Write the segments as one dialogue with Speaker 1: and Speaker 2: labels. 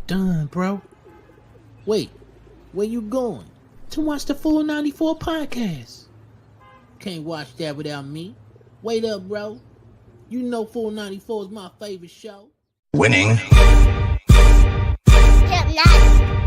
Speaker 1: Done, bro. Wait, where you going? To watch the full 94 podcast. Can't watch that without me. Wait up, bro. You know full 94 is my favorite show.
Speaker 2: Winning.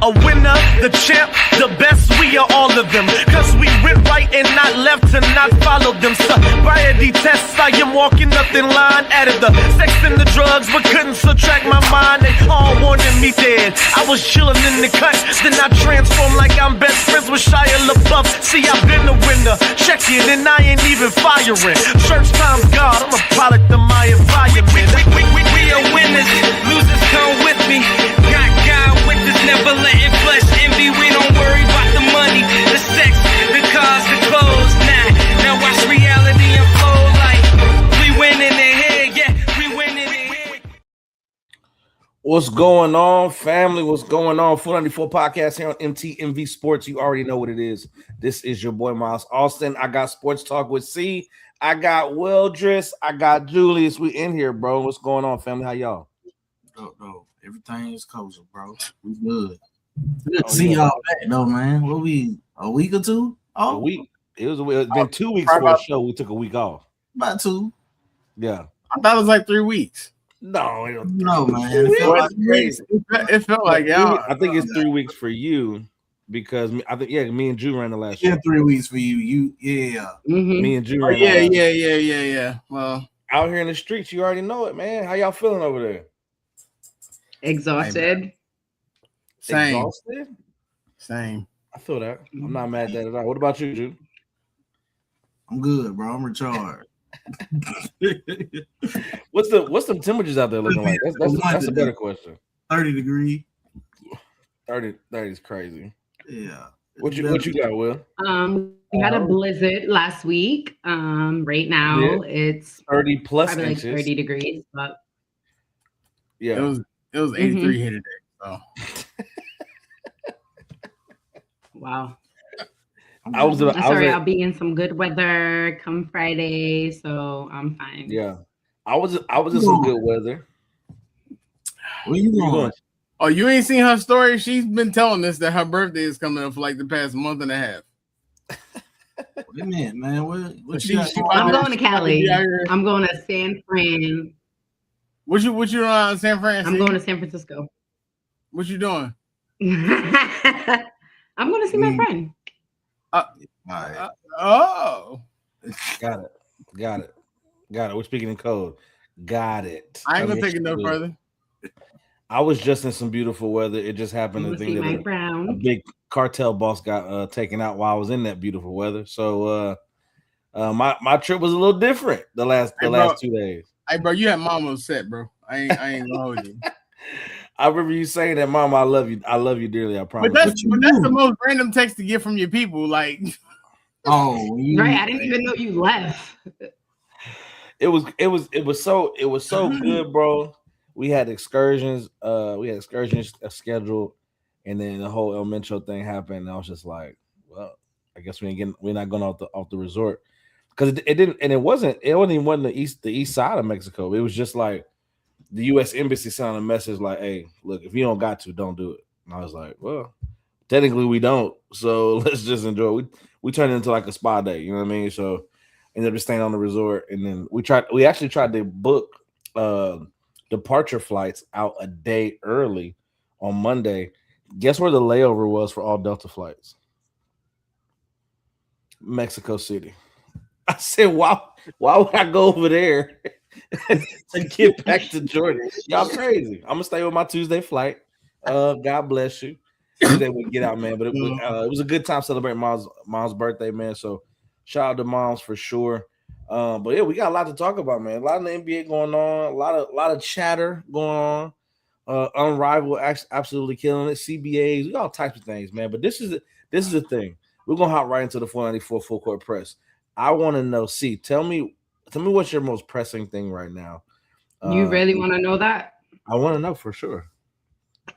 Speaker 3: A winner, the champ, the best, we are all of them. Cause we went right and not left to not follow them. Sobriety tests, I am walking up in line. Added the sex and the drugs, but couldn't subtract my mind. They all wanted me dead. I was chilling in the cut, then I transformed like I'm best friends with Shia LaBeouf. See, I've been a winner, check it, and I ain't even firing. Church time's God, I'm a product of my environment. We are winners, losers come with me. Got God with us, never letting flesh envy. We don't worry about the money, the sex, the cars, the clothes. Now watch reality unfold like we winning in here, yeah, we winning in here.
Speaker 4: What's going on, family? What's going on? Full 94 podcast here on MVP Sports. You already know what it is. This is your boy Miles Austin. I got Sports Talk with C. I got Wildress. I got Julius. We in here, bro. What's going on, family? How y'all?
Speaker 5: No, everything is kosher, bro. We good. Good to see y'all back, though, man. What we a week or two?
Speaker 4: A week. It's been 2 weeks for a show. We took a week off.
Speaker 5: About 2.
Speaker 4: Yeah.
Speaker 6: I thought it was like 3 weeks.
Speaker 4: No,
Speaker 5: man. It felt like y'all.
Speaker 4: I think it's 3 weeks for you because I think me and Drew ran the last.
Speaker 5: Yeah, 3 weeks for you. Mm-hmm.
Speaker 4: Me and Drew.
Speaker 6: Yeah. Well,
Speaker 4: out here in the streets, you already know it, man. How y'all feeling over there?
Speaker 7: Exhausted.
Speaker 6: Same.
Speaker 4: Exhausted?
Speaker 6: Same.
Speaker 4: I feel that. I'm not mad at that at all. What about you, Drew?
Speaker 5: I'm good, bro. I'm recharged.
Speaker 4: What's the temperatures out there looking like? That's a better question.
Speaker 5: 30 degrees.
Speaker 4: 30 is crazy.
Speaker 5: Yeah.
Speaker 4: What you got, Will?
Speaker 7: We had a blizzard last week. Right now it's
Speaker 4: 30 plus
Speaker 7: probably
Speaker 4: inches.
Speaker 7: like 30 degrees, but
Speaker 6: Yeah. It was 83 here today. So
Speaker 7: wow.
Speaker 4: I'll
Speaker 7: be in some good weather come Friday, so I'm fine.
Speaker 4: Yeah. I was in some good weather.
Speaker 5: Where you going?
Speaker 6: Oh, you ain't seen her story? She's been telling us that her birthday is coming up for like the past month and a half.
Speaker 5: Wait a minute, man. What
Speaker 7: I'm going to Cali. I'm going to San Fran.
Speaker 6: What you doing out in San Fran?
Speaker 7: I'm going to San Francisco.
Speaker 6: What you doing?
Speaker 7: I'm going to see my friend.
Speaker 6: Oh.
Speaker 4: Got it. We're speaking in code. Got it.
Speaker 6: I ain't gonna take it no further.
Speaker 4: I was just in some beautiful weather. It just happened to think that a big cartel boss got taken out while I was in that beautiful weather. So my trip was a little different the last 2 days.
Speaker 6: Hey, bro, you had mama upset, bro. I ain't gonna hold you.
Speaker 4: I remember you saying that, Mama. I love you. I love you dearly. I promise.
Speaker 6: But that's the most random text to get from your people. Like,
Speaker 7: right? I didn't even know you left.
Speaker 4: It was so good, bro. We had excursions. Scheduled, and then the whole El Mencho thing happened. And I was just like, well, I guess we're not going off the resort because it wasn't even the east side of Mexico. It was just like the U.S. Embassy sent a message like, "Hey, look, if you don't got to, don't do it." And I was like, "Well, technically we don't, so let's just enjoy it." We turned it into like a spa day, you know what I mean? So ended up just staying on the resort, and then we actually tried to book departure flights out a day early on Monday. Guess where the layover was for all Delta flights? Mexico City. I said, why would I go over there to get back to Jordan? Y'all crazy. I'm gonna stay with my Tuesday flight. God bless you. Tuesday we get out, man. But it was a good time celebrating Mom's birthday, man. So shout out to Moms for sure. But yeah, we got a lot to talk about, man. A lot of the NBA going on, a lot of chatter going on. Unrivaled, absolutely killing it. CBAs, we got all types of things, man. But this is the thing. We're gonna hop right into the 494 full court press. I want to know, C, tell me what's your most pressing thing right now.
Speaker 7: You really want to know that?
Speaker 4: I want to know for sure.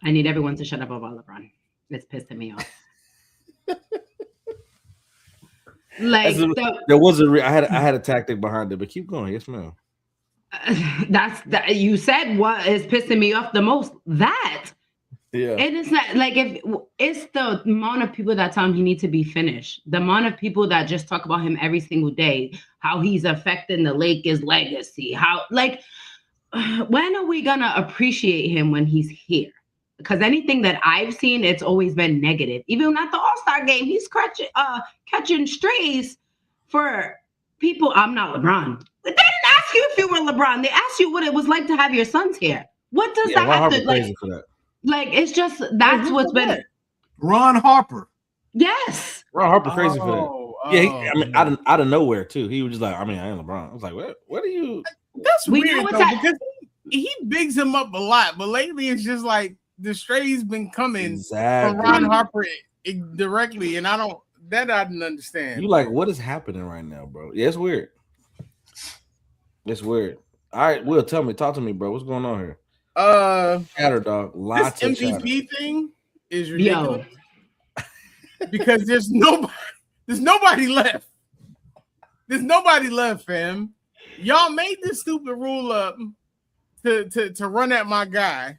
Speaker 7: I need everyone to shut up about LeBron. It's pissing me off.
Speaker 4: Like there was I had a tactic behind it, but keep going. Yes, ma'am.
Speaker 7: That's that you said what is pissing me off the most. That.
Speaker 4: Yeah.
Speaker 7: And it's not like if it's the amount of people that tell him he needs to be finished, the amount of people that just talk about him every single day, how he's affecting the Lakers' legacy, how like when are we gonna appreciate him when he's here? Because anything that I've seen, it's always been negative. Even at the All-Star game, he's catching strays for people. I'm not LeBron. They didn't ask you if you were LeBron. They asked you what it was like to have your sons here. What does that have to like?
Speaker 4: For that.
Speaker 7: Like it's just that's what's been.
Speaker 5: Ron Harper.
Speaker 7: Yes.
Speaker 4: Ron Harper crazy for that. Yeah, I mean, out of nowhere too. He was just like, I mean, I ain't LeBron. I was like, what are you?
Speaker 6: That's weird though, because he bigs him up a lot, but lately it's just like the stray's been coming from Ron Harper directly, and I didn't understand.
Speaker 4: You like what is happening right now, bro? Yeah, it's weird. It's weird. All right, Will, talk to me, bro. What's going on here? Chatter, dog. Lots
Speaker 6: this
Speaker 4: of
Speaker 6: MVP
Speaker 4: chatter.
Speaker 6: thing is ridiculous because there's nobody left. There's nobody left, fam. Y'all made this stupid rule up to run at my guy,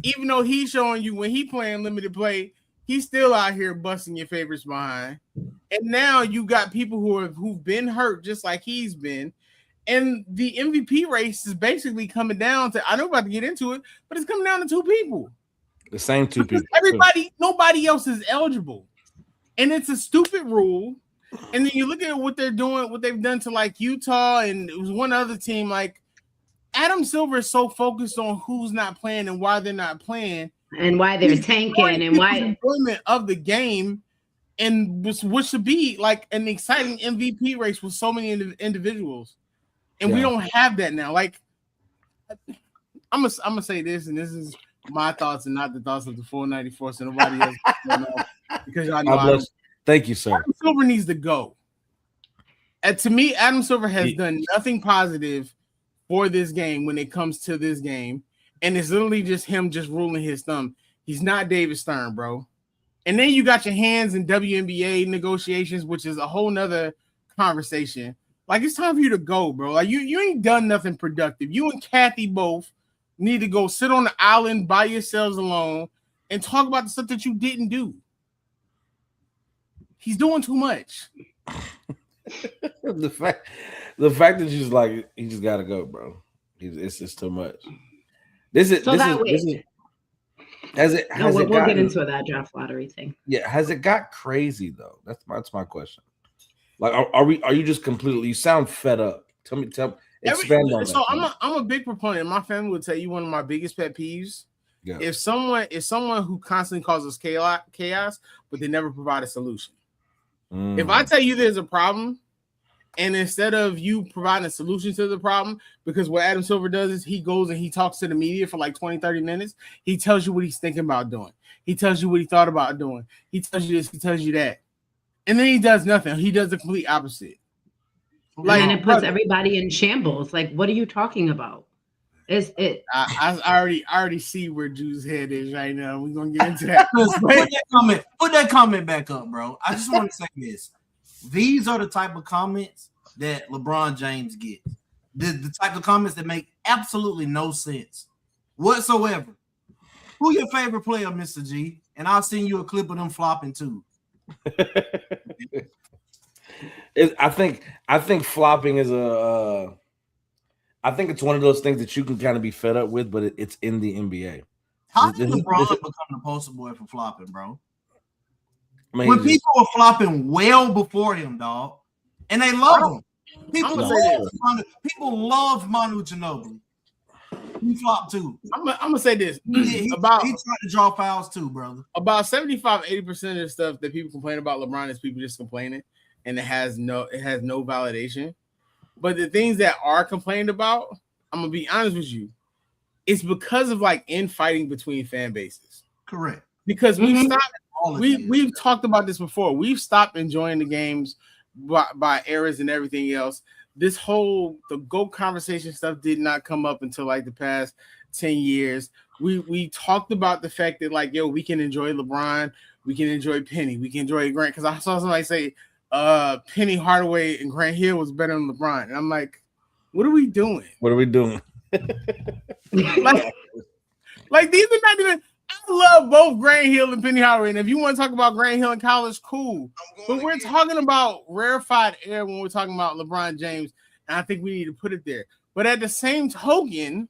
Speaker 6: even though he's showing you when he playing limited play, he's still out here busting your favorites behind. And now you got people who've been hurt just like he's been. And the MVP race is basically coming down to, I know I'm about to get into it, but it's coming down to two people.
Speaker 4: The same two people.
Speaker 6: Nobody else is eligible. And it's a stupid rule. And then you look at what they're doing, what they've done to like Utah, and it was one other team. Like Adam Silver is so focused on who's not playing and why they're not playing.
Speaker 7: And why they're tanking and why
Speaker 6: enjoyment of the game and what should be like an exciting MVP race with so many individuals. And we don't have that now. Like, I'm gonna say this, and this is my thoughts and not the thoughts of the 494, so nobody else because y'all know.
Speaker 4: Thank you, sir.
Speaker 6: Adam Silver needs to go. And to me, Adam Silver has done nothing positive for this game when it comes to this game, and it's literally just him just ruling his thumb. He's not David Stern, bro. And then you got your hands in WNBA negotiations, which is a whole nother conversation. Like, it's time for you to go, bro. Like, you ain't done nothing productive. You and Kathy both need to go sit on the island by yourselves alone and talk about the stuff that you didn't do. He's doing too much.
Speaker 4: the fact that you just like, he just got to go, bro. It's just too much. We'll get
Speaker 7: into that draft lottery thing.
Speaker 4: Yeah, has it got crazy though? That's my question. Like, are you just completely? You sound fed up. Expand on that.
Speaker 6: So I'm a big proponent. My family would tell you one of my biggest pet peeves. Yeah. If someone who constantly causes chaos, but they never provide a solution. If I tell you there's a problem, and instead of you providing a solution to the problem, because what Adam Silver does is he goes and he talks to the media for like 20, 30 minutes. He tells you what he's thinking about doing. He tells you what he thought about doing. He tells you this, he tells you that. And then he does nothing. He does the complete opposite.
Speaker 7: Like, and it puts everybody in shambles. Like, what are you talking about?
Speaker 6: I already see where Drew's head is right now. We're gonna get into that.
Speaker 5: Put that comment back up, bro. I just want to say this. These are the type of comments that LeBron James gets. The type of comments that make absolutely no sense whatsoever. Who your favorite player, Mr. G? And I'll send you a clip of them flopping too.
Speaker 4: I think flopping is I think it's one of those things that you can kind of be fed up with, but it's in the NBA.
Speaker 5: How did LeBron become the poster boy for flopping, bro? When people were flopping well before him, dog, and they love him. People love Manu Ginobili. He flopped too.
Speaker 6: I'm gonna say this.
Speaker 5: He tried to draw fouls too, brother.
Speaker 6: About 75-80% of the stuff that people complain about LeBron is people just complaining, and it has no validation. But the things that are complained about, I'm gonna be honest with you, it's because of like infighting between fan bases.
Speaker 5: Correct.
Speaker 6: Because we've talked about this before. We've stopped enjoying the games by eras and everything else. The GOAT conversation stuff did not come up until like the past 10 years. We talked about the fact that like, yo, we can enjoy LeBron, we can enjoy Penny, we can enjoy Grant. Because I saw somebody say Penny Hardaway and Grant Hill was better than LeBron. And I'm like, What are we doing?
Speaker 4: What are we doing?
Speaker 6: Like these are not even. I love both Grant Hill and Penny Howard, and if you want to talk about Grant Hill in college, cool. But we're talking about rarefied air when we're talking about LeBron James, and I think we need to put it there. But at the same token,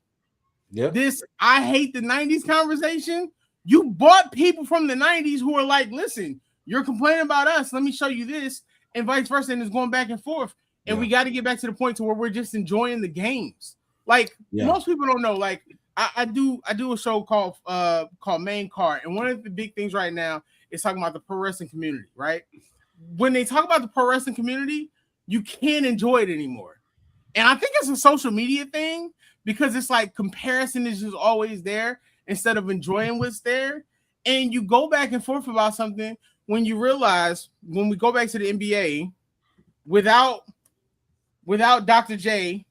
Speaker 6: this I hate the 90s conversation. You bought people from the 90s who are like, listen, you're complaining about us. Let me show you this, and vice versa, and it's going back and forth. And we got to get back to the point to where we're just enjoying the games. Like most people don't know, like. I do a show called Main Card, and one of the big things right now is talking about the pro wrestling community, right? When they talk about the pro wrestling community, you can't enjoy it anymore. And I think it's a social media thing because it's like comparison is just always there instead of enjoying what's there. And you go back and forth about something when you realize when we go back to the NBA, without Dr. J,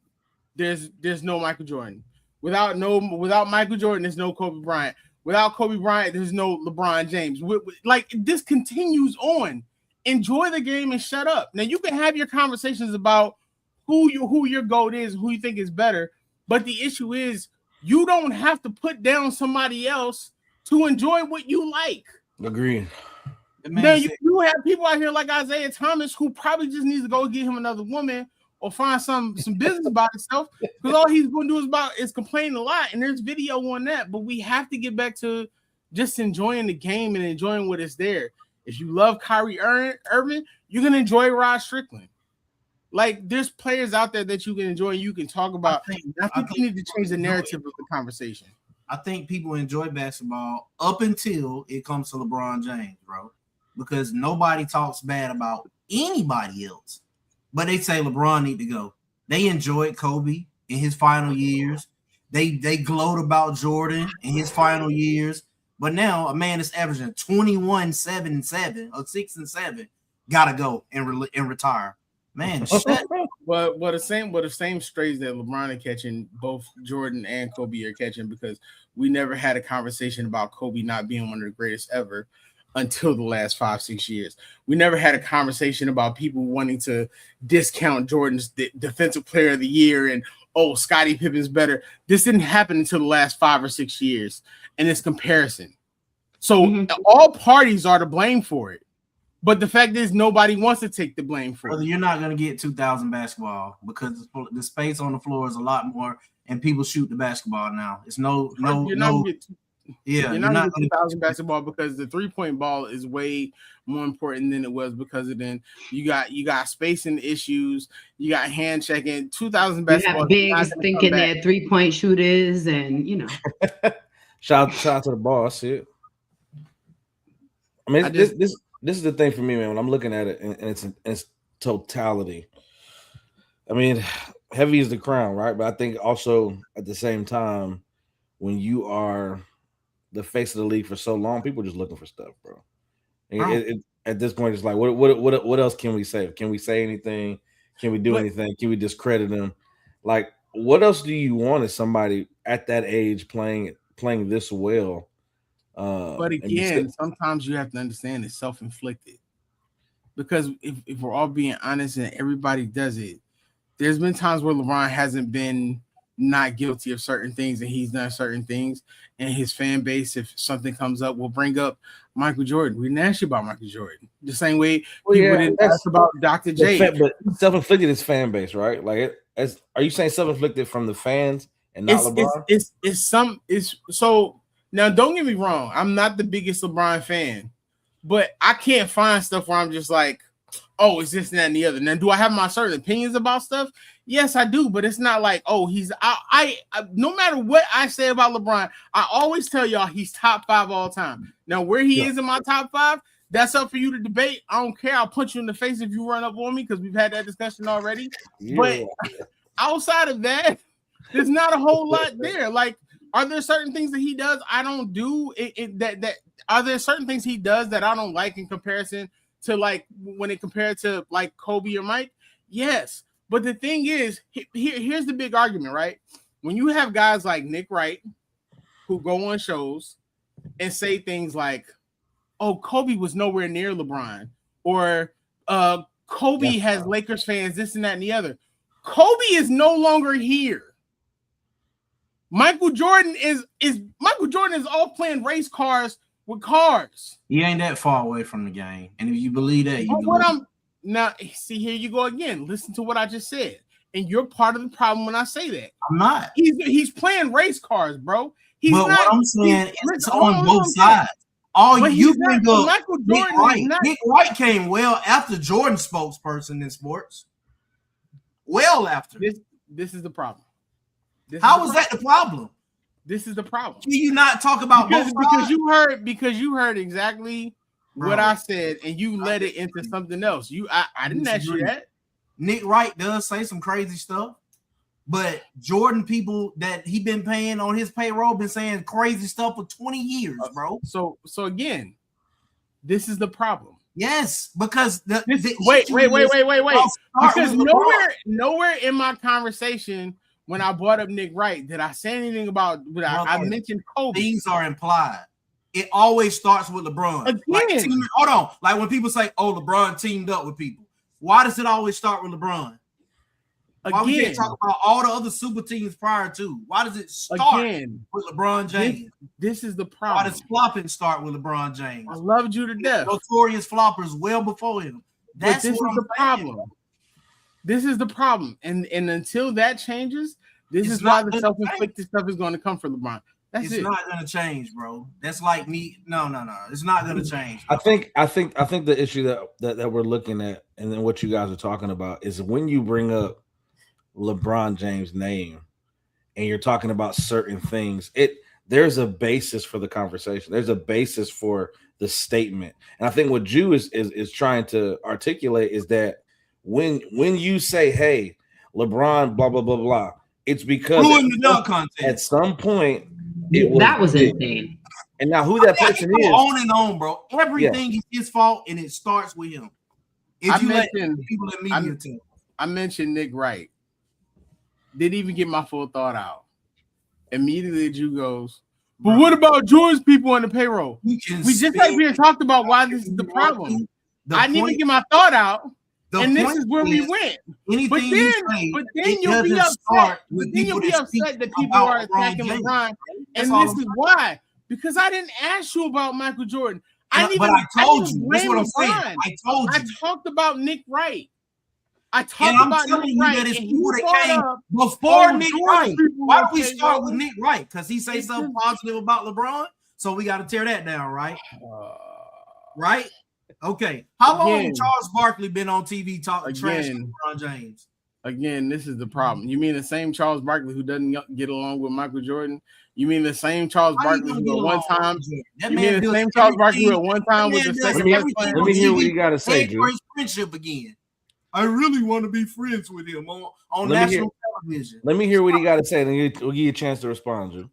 Speaker 6: there's no Michael Jordan. Without Michael Jordan, there's no Kobe Bryant. Without Kobe Bryant, there's no LeBron James. Like this continues on. Enjoy the game and shut up. Now you can have your conversations about who your GOAT is, who you think is better. But the issue is you don't have to put down somebody else to enjoy what you like.
Speaker 4: Agreed.
Speaker 6: Now you have people out here like Isaiah Thomas who probably just needs to go get him another woman. Or find some business about himself because all he's going to do is complain a lot, and there's video on that. But we have to get back to just enjoying the game and enjoying what is there. If you love Kyrie Irving, you can enjoy Rod Strickland. Like there's players out there that you can enjoy, and you can talk about. I think you need to change the narrative of the conversation.
Speaker 5: I think people enjoy basketball up until it comes to LeBron James, bro, because nobody talks bad about anybody else. But they say LeBron need to go. They enjoyed Kobe in his final years. They gloat about Jordan in his final years. But now a man that's averaging 21, 7, and 7, or 6 and 7, gotta go and retire. Man, shut up.
Speaker 6: But the same strays that LeBron is catching, both Jordan and Kobe are catching because we never had a conversation about Kobe not being one of the greatest ever. Until the last 5-6 years, we never had a conversation about people wanting to discount Jordan's defensive player of the year and Scottie Pippen's better. This didn't happen until the last 5 or 6 years, and it's comparison. So all parties are to blame for it, but the fact is nobody wants to take the blame for it.
Speaker 5: You're not going to get 2000 basketball because the space on the floor is a lot more, and people shoot the basketball now. It's no.
Speaker 6: You're not going to 2000 basketball because the 3-point ball is way more important than it was because of then you got spacing issues, you got hand checking. 2000 basketball.
Speaker 7: You have bigs thinking they're 3-point shooters, and
Speaker 4: shout out to the ball. I see it. I mean, this is the thing for me, man. When I'm looking at it in its totality, I mean, heavy is the crown, right? But I think also at the same time, when you are the face of the league for so long, people are just looking for stuff, bro. At this point, it's like, what else can we say? Can we say anything? Can we do anything? Can we discredit them? Like, what else do you want as somebody at that age playing this well?
Speaker 6: But again, sometimes you have to understand it's self-inflicted. Because if we're all being honest and everybody does it, there's been times where LeBron hasn't been not guilty of certain things and he's done certain things, and his fan base, if something comes up, will bring up Michael Jordan. We didn't ask you about Michael Jordan the same way people didn't ask about Dr. J.
Speaker 4: But self-inflicted is fan base, right? Like, are you saying self-inflicted from the fans and not LeBron?
Speaker 6: So now don't get me wrong, I'm not the biggest LeBron fan, but I can't find stuff where I'm just like, oh, it's this and that and the other. Now, do I have my certain opinions about stuff? Yes, I do, but it's not like, oh, he's I no matter what I say about LeBron, I always tell y'all he's top 5 all time. Now, where he is in my top 5, that's up for you to debate. I don't care. I'll punch you in the face if you run up on me because we've had that discussion already. Yeah. But outside of that, there's not a whole lot there. Like, are there certain things that he does I don't do? Are there certain things he does that I don't like in comparison to like when it compared to like Kobe or Mike? Yes. But the thing is, here's the big argument, right? When you have guys like Nick Wright who go on shows and say things like, oh, Kobe was nowhere near LeBron, or Kobe has Lakers fans, this and that and the other. Kobe is no longer here. Michael Jordan is off playing race cars with cars.
Speaker 5: He ain't that far away from the game. And if you believe that,
Speaker 6: now see, here you go again. Listen to what I just said. And you're part of the problem when I say that.
Speaker 5: I'm not.
Speaker 6: He's playing race cars, bro. He's
Speaker 5: but
Speaker 6: not,
Speaker 5: what I'm saying is on both sides. You bring up
Speaker 6: Michael
Speaker 5: Nick
Speaker 6: Jordan
Speaker 5: Wright.
Speaker 6: not,
Speaker 5: Nick Wright came well after Jordan's spokesperson in sports. Well after.
Speaker 6: This is the problem.
Speaker 5: How is that the problem?
Speaker 6: This is the problem.
Speaker 5: Can you not talk about
Speaker 6: because you heard exactly what I said and you led it into something else. I didn't ask you that.
Speaker 5: Nick Wright does say some crazy stuff, but Jordan people that he been paying on his payroll been saying crazy stuff for 20 years, bro.
Speaker 6: So again, this is the problem.
Speaker 5: Yes, because
Speaker 6: wait. Because nowhere in my conversation when I brought up Nick Wright did I say anything about I mentioned Kobe.
Speaker 5: Things are implied. It always starts with LeBron.
Speaker 6: Again.
Speaker 5: Hold on. Like when people say, "Oh, LeBron teamed up with people." Why does it always start with LeBron? Why we can't talk about all the other super teams prior to? Why does it start with LeBron James?
Speaker 6: This is the problem.
Speaker 5: Why does flopping start with LeBron James?
Speaker 6: I loved you to death.
Speaker 5: Notorious floppers well before him. This is the
Speaker 6: problem. This is the problem. And until that changes, this is why the self-inflicted stuff is going to come for LeBron.
Speaker 5: It's not going to change, bro. That's like me. No. It's not going to change.
Speaker 4: I think the issue that we're looking at, and then what you guys are talking about, is when you bring up LeBron James' name and you're talking about certain things, there's a basis for the conversation. There's a basis for the statement. And I think what Jew is trying to articulate is that when you say, "Hey, LeBron, blah blah blah blah," it's because at some point.
Speaker 7: That was insane.
Speaker 4: And now who that person is?
Speaker 5: On and on, bro. Everything is his fault, and it starts with him. If you let people in media tell.
Speaker 6: I mentioned Nick Wright. Didn't even get my full thought out. Immediately, Jew goes, "But what about Jordan's people on the payroll?" We just like we talked about why this is the problem. I need to get my thought out. And this is where we went. But then you'll be upset. That people are attacking LeBron. And this is why. Because I didn't ask you about Michael Jordan.
Speaker 5: I told you. That's what I'm saying. I told you.
Speaker 6: I talked about Nick Wright. I talked about Nick Wright. That it's people that came
Speaker 5: before Nick Wright. Why do we start with Nick Wright? Because he say something positive about LeBron. So we got to tear that down, right? Right? Okay. How long has Charles Barkley been on TV talking trash to LeBron James?
Speaker 6: Again, this is the problem. You mean the same Charles Barkley who doesn't get along with Michael Jordan? You mean the same Charles Barkley who at one time? You mean the same Charles Barkley who at one time was the second best player?
Speaker 4: Let me hear what you got to say, Drew.
Speaker 5: Friendship again. I really want to be friends with him on national television.
Speaker 4: Let me hear what he got to say, and we'll give you a chance to respond, Drew.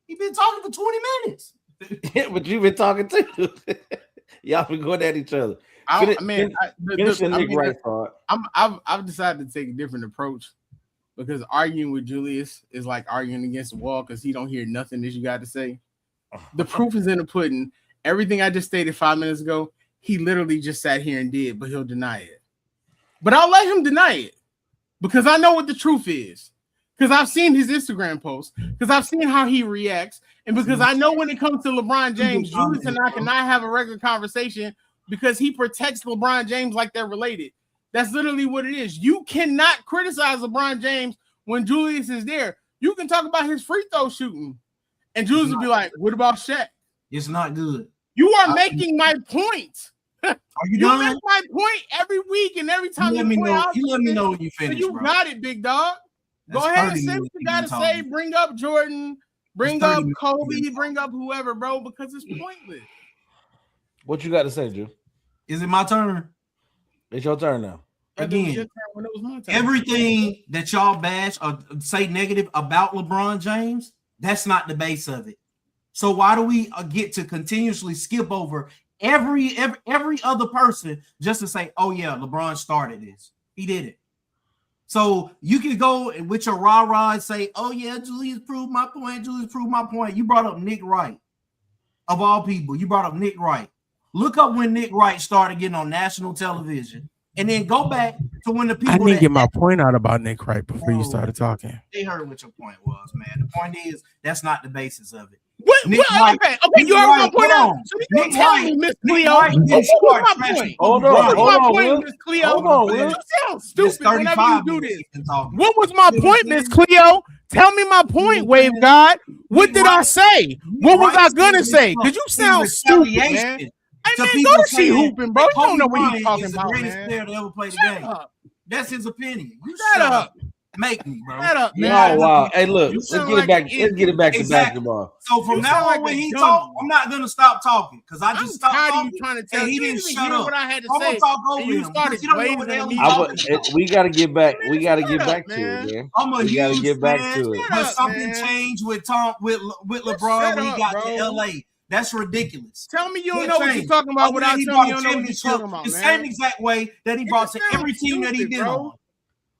Speaker 5: He's been talking for 20 minutes.
Speaker 4: Yeah, but you've been talking too. Y'all been going at each other.
Speaker 6: I've decided to take a different approach because arguing with Julius is like arguing against the wall because he don't hear nothing that you got to say. The proof is in the pudding. Everything I just stated 5 minutes ago, he literally just sat here and did, but he'll deny it. But I'll let him deny it because I know what the truth is. Because I've seen his Instagram posts, because I've seen how he reacts, and because I know when it comes to LeBron James, Julius and I cannot have a regular conversation because he protects LeBron James like they're related. That's literally what it is. You cannot criticize LeBron James when Julius is there. You can talk about his free throw shooting, and Julius will be like, "What about Shaq?"
Speaker 5: It's not good.
Speaker 6: You are making my point.
Speaker 5: Are you done?
Speaker 6: make my point every week, and every time
Speaker 5: you let me know when you finish.
Speaker 6: You got it, big dog. Go ahead and say what you gotta say. Bring up Jordan, bring up Kobe, bring up whoever, bro, because it's pointless.
Speaker 4: What you got to say, Drew?
Speaker 5: Is it my turn?
Speaker 4: It's your turn now.
Speaker 5: Again, everything that y'all bash or say negative about LeBron James, that's not the base of it. So why do we get to continuously skip over every other person just to say, "Oh yeah, LeBron started this. He did it." So you can go with your rah-rah and say, "Oh yeah, Julius proved my point. Julius proved my point." You brought up Nick Wright. Of all people, you brought up Nick Wright. Look up when Nick Wright started getting on national television and then go back to when the people.
Speaker 6: I didn't get my point out about Nick Wright before you started talking.
Speaker 5: They heard what your point was, man. The point is that's not the basis of it.
Speaker 6: Okay, you heard my point out. So you tell me, Miss Cleo. What's my point?
Speaker 4: Hold on,
Speaker 6: Miss Cleo. You sound stupid whenever you do this.
Speaker 5: What
Speaker 6: What was my point, Miss Cleo? Tell me my point, Wave God. What did I say? What was I gonna say? Because you sound stupid, man. Hey, man, go to see hooping, bro. You don't know what he's talking about, man.
Speaker 5: Greatest player to ever play the game. That's his opinion. You
Speaker 6: Shut up.
Speaker 5: Make me, bro.
Speaker 6: Shut up,
Speaker 4: Oh
Speaker 6: man.
Speaker 4: wow! Hey, look, let's get it back. Let's get it back to basketball.
Speaker 5: So from now on, when he talk, I'm not gonna stop talking because I just stopped talking.
Speaker 6: You trying to tell
Speaker 5: he didn't shut up.
Speaker 6: What I had to
Speaker 5: I'm
Speaker 6: say.
Speaker 5: gonna talk over
Speaker 6: You
Speaker 5: him.
Speaker 6: started
Speaker 5: You don't know what the hell he's talking about.
Speaker 4: We gotta get back. We gotta get back to it, man.
Speaker 5: I'm a
Speaker 4: We gotta
Speaker 5: huge
Speaker 4: get back
Speaker 5: fan,
Speaker 4: to it.
Speaker 5: but something changed with LeBron when he got to LA. That's ridiculous.
Speaker 6: Tell me you don't know what you're talking about without telling me you don't know what you're talking about,
Speaker 5: the
Speaker 6: man.
Speaker 5: same exact way that he brought to every team that he did on.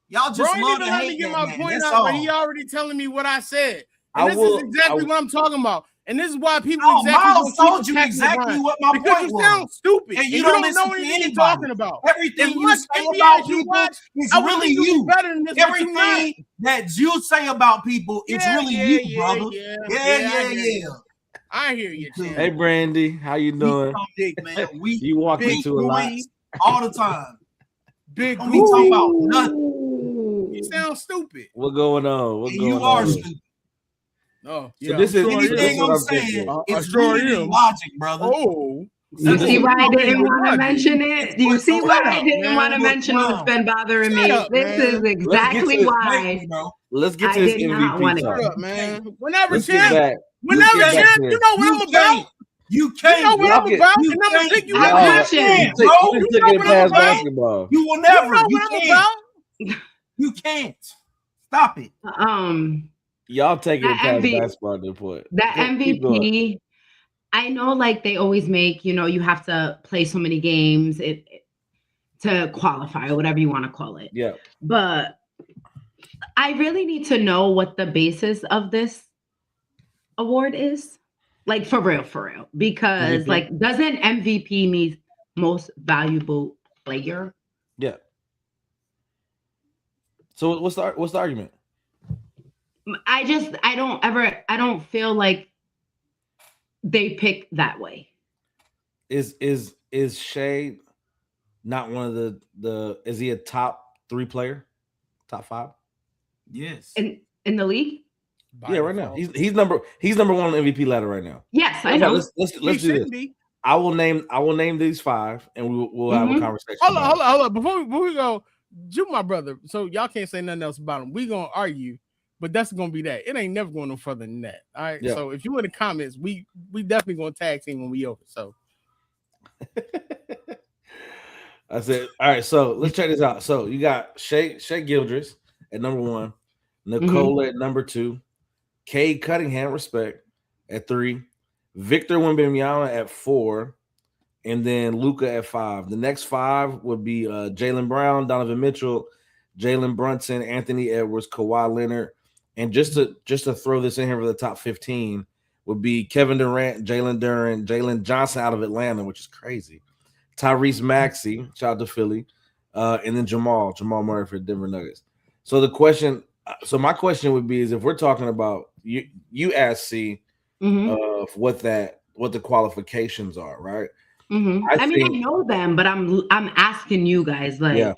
Speaker 5: Y'all just love to
Speaker 6: let me
Speaker 5: hate
Speaker 6: get
Speaker 5: that,
Speaker 6: my
Speaker 5: man.
Speaker 6: point
Speaker 5: That's
Speaker 6: out,
Speaker 5: all.
Speaker 6: but he already telling me what I said. And
Speaker 4: I
Speaker 6: this
Speaker 4: will-
Speaker 6: is exactly what I'm talking about. And this is why people
Speaker 5: No,
Speaker 6: exactly
Speaker 5: Miles
Speaker 6: gonna keep
Speaker 5: told you
Speaker 6: attacking
Speaker 5: exactly
Speaker 6: LeBron.
Speaker 5: what my
Speaker 6: because
Speaker 5: point
Speaker 6: you sound
Speaker 5: was.
Speaker 6: stupid.
Speaker 5: And you
Speaker 6: don't
Speaker 5: don't listen
Speaker 6: know
Speaker 5: to
Speaker 6: anything you're
Speaker 5: anybody.
Speaker 6: talking about.
Speaker 5: Everything
Speaker 6: As
Speaker 5: you
Speaker 6: much
Speaker 5: say
Speaker 6: NBA
Speaker 5: about
Speaker 6: as you
Speaker 5: people
Speaker 6: watch,
Speaker 5: is
Speaker 6: I would
Speaker 5: really
Speaker 6: think
Speaker 5: you.
Speaker 6: better than this, but you're not.
Speaker 5: Everything that you say about people, it's really you, brother. Yeah.
Speaker 6: I hear you, Tim.
Speaker 4: Hey, Brandy, how you doing?
Speaker 5: Big man. We
Speaker 4: You walk
Speaker 5: big
Speaker 4: into a lot.
Speaker 5: boys all the time.
Speaker 6: Big
Speaker 5: Don't be talking about
Speaker 6: Goofy.
Speaker 5: nothing.
Speaker 6: You sound stupid.
Speaker 4: What going on? What's
Speaker 5: And
Speaker 4: going
Speaker 5: you are
Speaker 4: on?
Speaker 5: stupid.
Speaker 6: Oh,
Speaker 4: So this is
Speaker 5: Anything
Speaker 4: what
Speaker 5: I'm
Speaker 4: I'm
Speaker 5: saying,
Speaker 4: thinking.
Speaker 5: it's
Speaker 6: sure
Speaker 5: rooted
Speaker 6: am.
Speaker 5: in logic, brother.
Speaker 6: Oh.
Speaker 7: You see why I didn't want to
Speaker 6: Logic.
Speaker 7: mention it? Do you see why I didn't
Speaker 6: man.
Speaker 7: want to mention what's been bothering me?
Speaker 6: Shut up,
Speaker 7: This
Speaker 6: man.
Speaker 7: is exactly why
Speaker 4: Let's get to
Speaker 7: I
Speaker 4: this
Speaker 7: did not want
Speaker 4: MVP
Speaker 7: to.
Speaker 6: Shut
Speaker 4: talk.
Speaker 6: up, man. Whenever,
Speaker 4: Let's get
Speaker 6: champ.
Speaker 4: back.
Speaker 6: Whenever,
Speaker 4: Let's get back
Speaker 6: champ.
Speaker 4: to
Speaker 6: You
Speaker 4: this.
Speaker 6: know what I'm about.
Speaker 5: You
Speaker 6: You know
Speaker 5: can't.
Speaker 6: what
Speaker 4: Y'all
Speaker 6: I'm
Speaker 4: get-
Speaker 6: about,
Speaker 5: you
Speaker 6: and I'm gonna
Speaker 5: can't.
Speaker 6: pick you
Speaker 7: I
Speaker 6: up.
Speaker 7: watch it.
Speaker 4: You
Speaker 5: bro.
Speaker 4: took
Speaker 6: You
Speaker 4: it
Speaker 6: know what
Speaker 4: past
Speaker 6: I'm about?
Speaker 4: basketball.
Speaker 5: You will
Speaker 6: You
Speaker 5: never.
Speaker 6: know
Speaker 5: You
Speaker 6: what I'm
Speaker 5: can't.
Speaker 6: about.
Speaker 5: You can't. Stop it.
Speaker 4: Y'all taking it
Speaker 7: That
Speaker 4: past
Speaker 7: MV
Speaker 4: basketball at the point.
Speaker 7: That
Speaker 4: Keep going.
Speaker 7: MVP, I know, like they always make, you have to play so many games to qualify or whatever you want to call it.
Speaker 4: Yeah.
Speaker 7: But I really need to know what the basis of this award is, like for real, because
Speaker 4: MVP?
Speaker 7: like doesn't MVP mean most valuable player?
Speaker 4: Yeah. So what's the argument?
Speaker 7: I don't feel like they pick that way.
Speaker 4: Is Shai not one of the is he a top 3 player? Top 5?
Speaker 5: Yes.
Speaker 7: In the league?
Speaker 4: Yeah, right now. He's number 1 on the MVP ladder right now.
Speaker 7: Yes, I know.
Speaker 4: Let's do this. I will name these 5 and we'll have a conversation.
Speaker 6: Hold on. Before we go, you my brother. So y'all can't say nothing else about him. We gonna argue, but that's gonna be that. It ain't never going no further than that. All right.
Speaker 4: Yeah.
Speaker 6: So if you in the comments, we definitely gonna tag team when we over. So
Speaker 4: I said, all right, so let's check this out. So you got Shai Gilgeous at number 1, Nikola at number 2, Cade Cunningham, respect, at 3, Victor Wembanyama at 4, and then Luka at 5. The next 5 would be Jaylen Brown, Donovan Mitchell, Jalen Brunson, Anthony Edwards, Kawhi Leonard, and just to throw this in here for the top 15 would be Kevin Durant, Jalen Duren, Jalen Johnson out of Atlanta, which is crazy, Tyrese Maxey, shout out to Philly, and then Jamal Murray for Denver Nuggets. So my question would be is if we're talking about you ask C of what the qualifications are, right?
Speaker 7: I know them, but I'm asking you guys, like,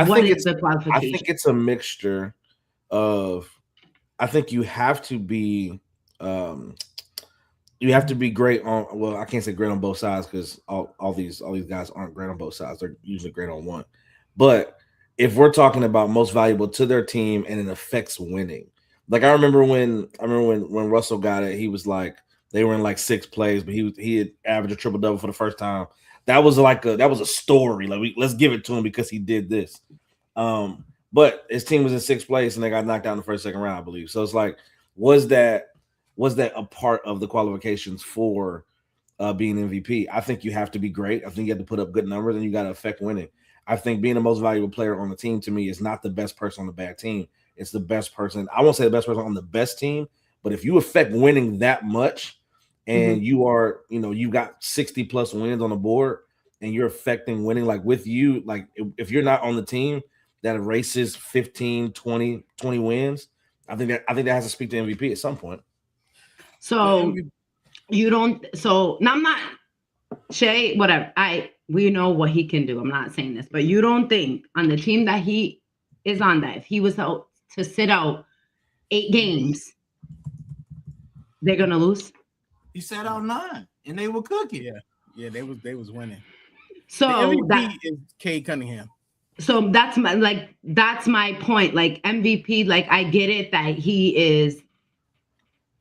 Speaker 7: what is the qualification?
Speaker 4: I think it's a mixture of. I think you have to be great on. Well, I can't say great on both sides because all these guys aren't great on both sides. They're usually great on one. But if we're talking about most valuable to their team and it affects winning, like I remember when Russell got it, he was like they were in like 6 plays, but he had averaged a triple double for the first time. That was a story. Like let's give it to him because he did this. But his team was in 6th place and they got knocked out in the first, second round, I believe. So it's like, was that a part of the qualifications for being MVP? I think you have to be great. I think you have to put up good numbers and you got to affect winning. I think being the most valuable player on the team to me is not the best person on the bad team. It's the best person. I won't say the best person on the best team, but if you affect winning that much and you are, you got 60 plus wins on the board and you're affecting winning, like with you, like if you're not on the team that erases 15, 20 wins, I think that has to speak to MVP at some point.
Speaker 7: So you don't. So now I'm not Shai. Whatever. We know what he can do. I'm not saying this, but you don't think on the team that he is on, that if he was out to sit out 8 games, they're gonna lose?
Speaker 5: He sat out 9, and they were cooking.
Speaker 6: Yeah, they was winning.
Speaker 7: So
Speaker 6: the MVP is Cade Cunningham.
Speaker 7: So that's my point. Like MVP, like I get it that he is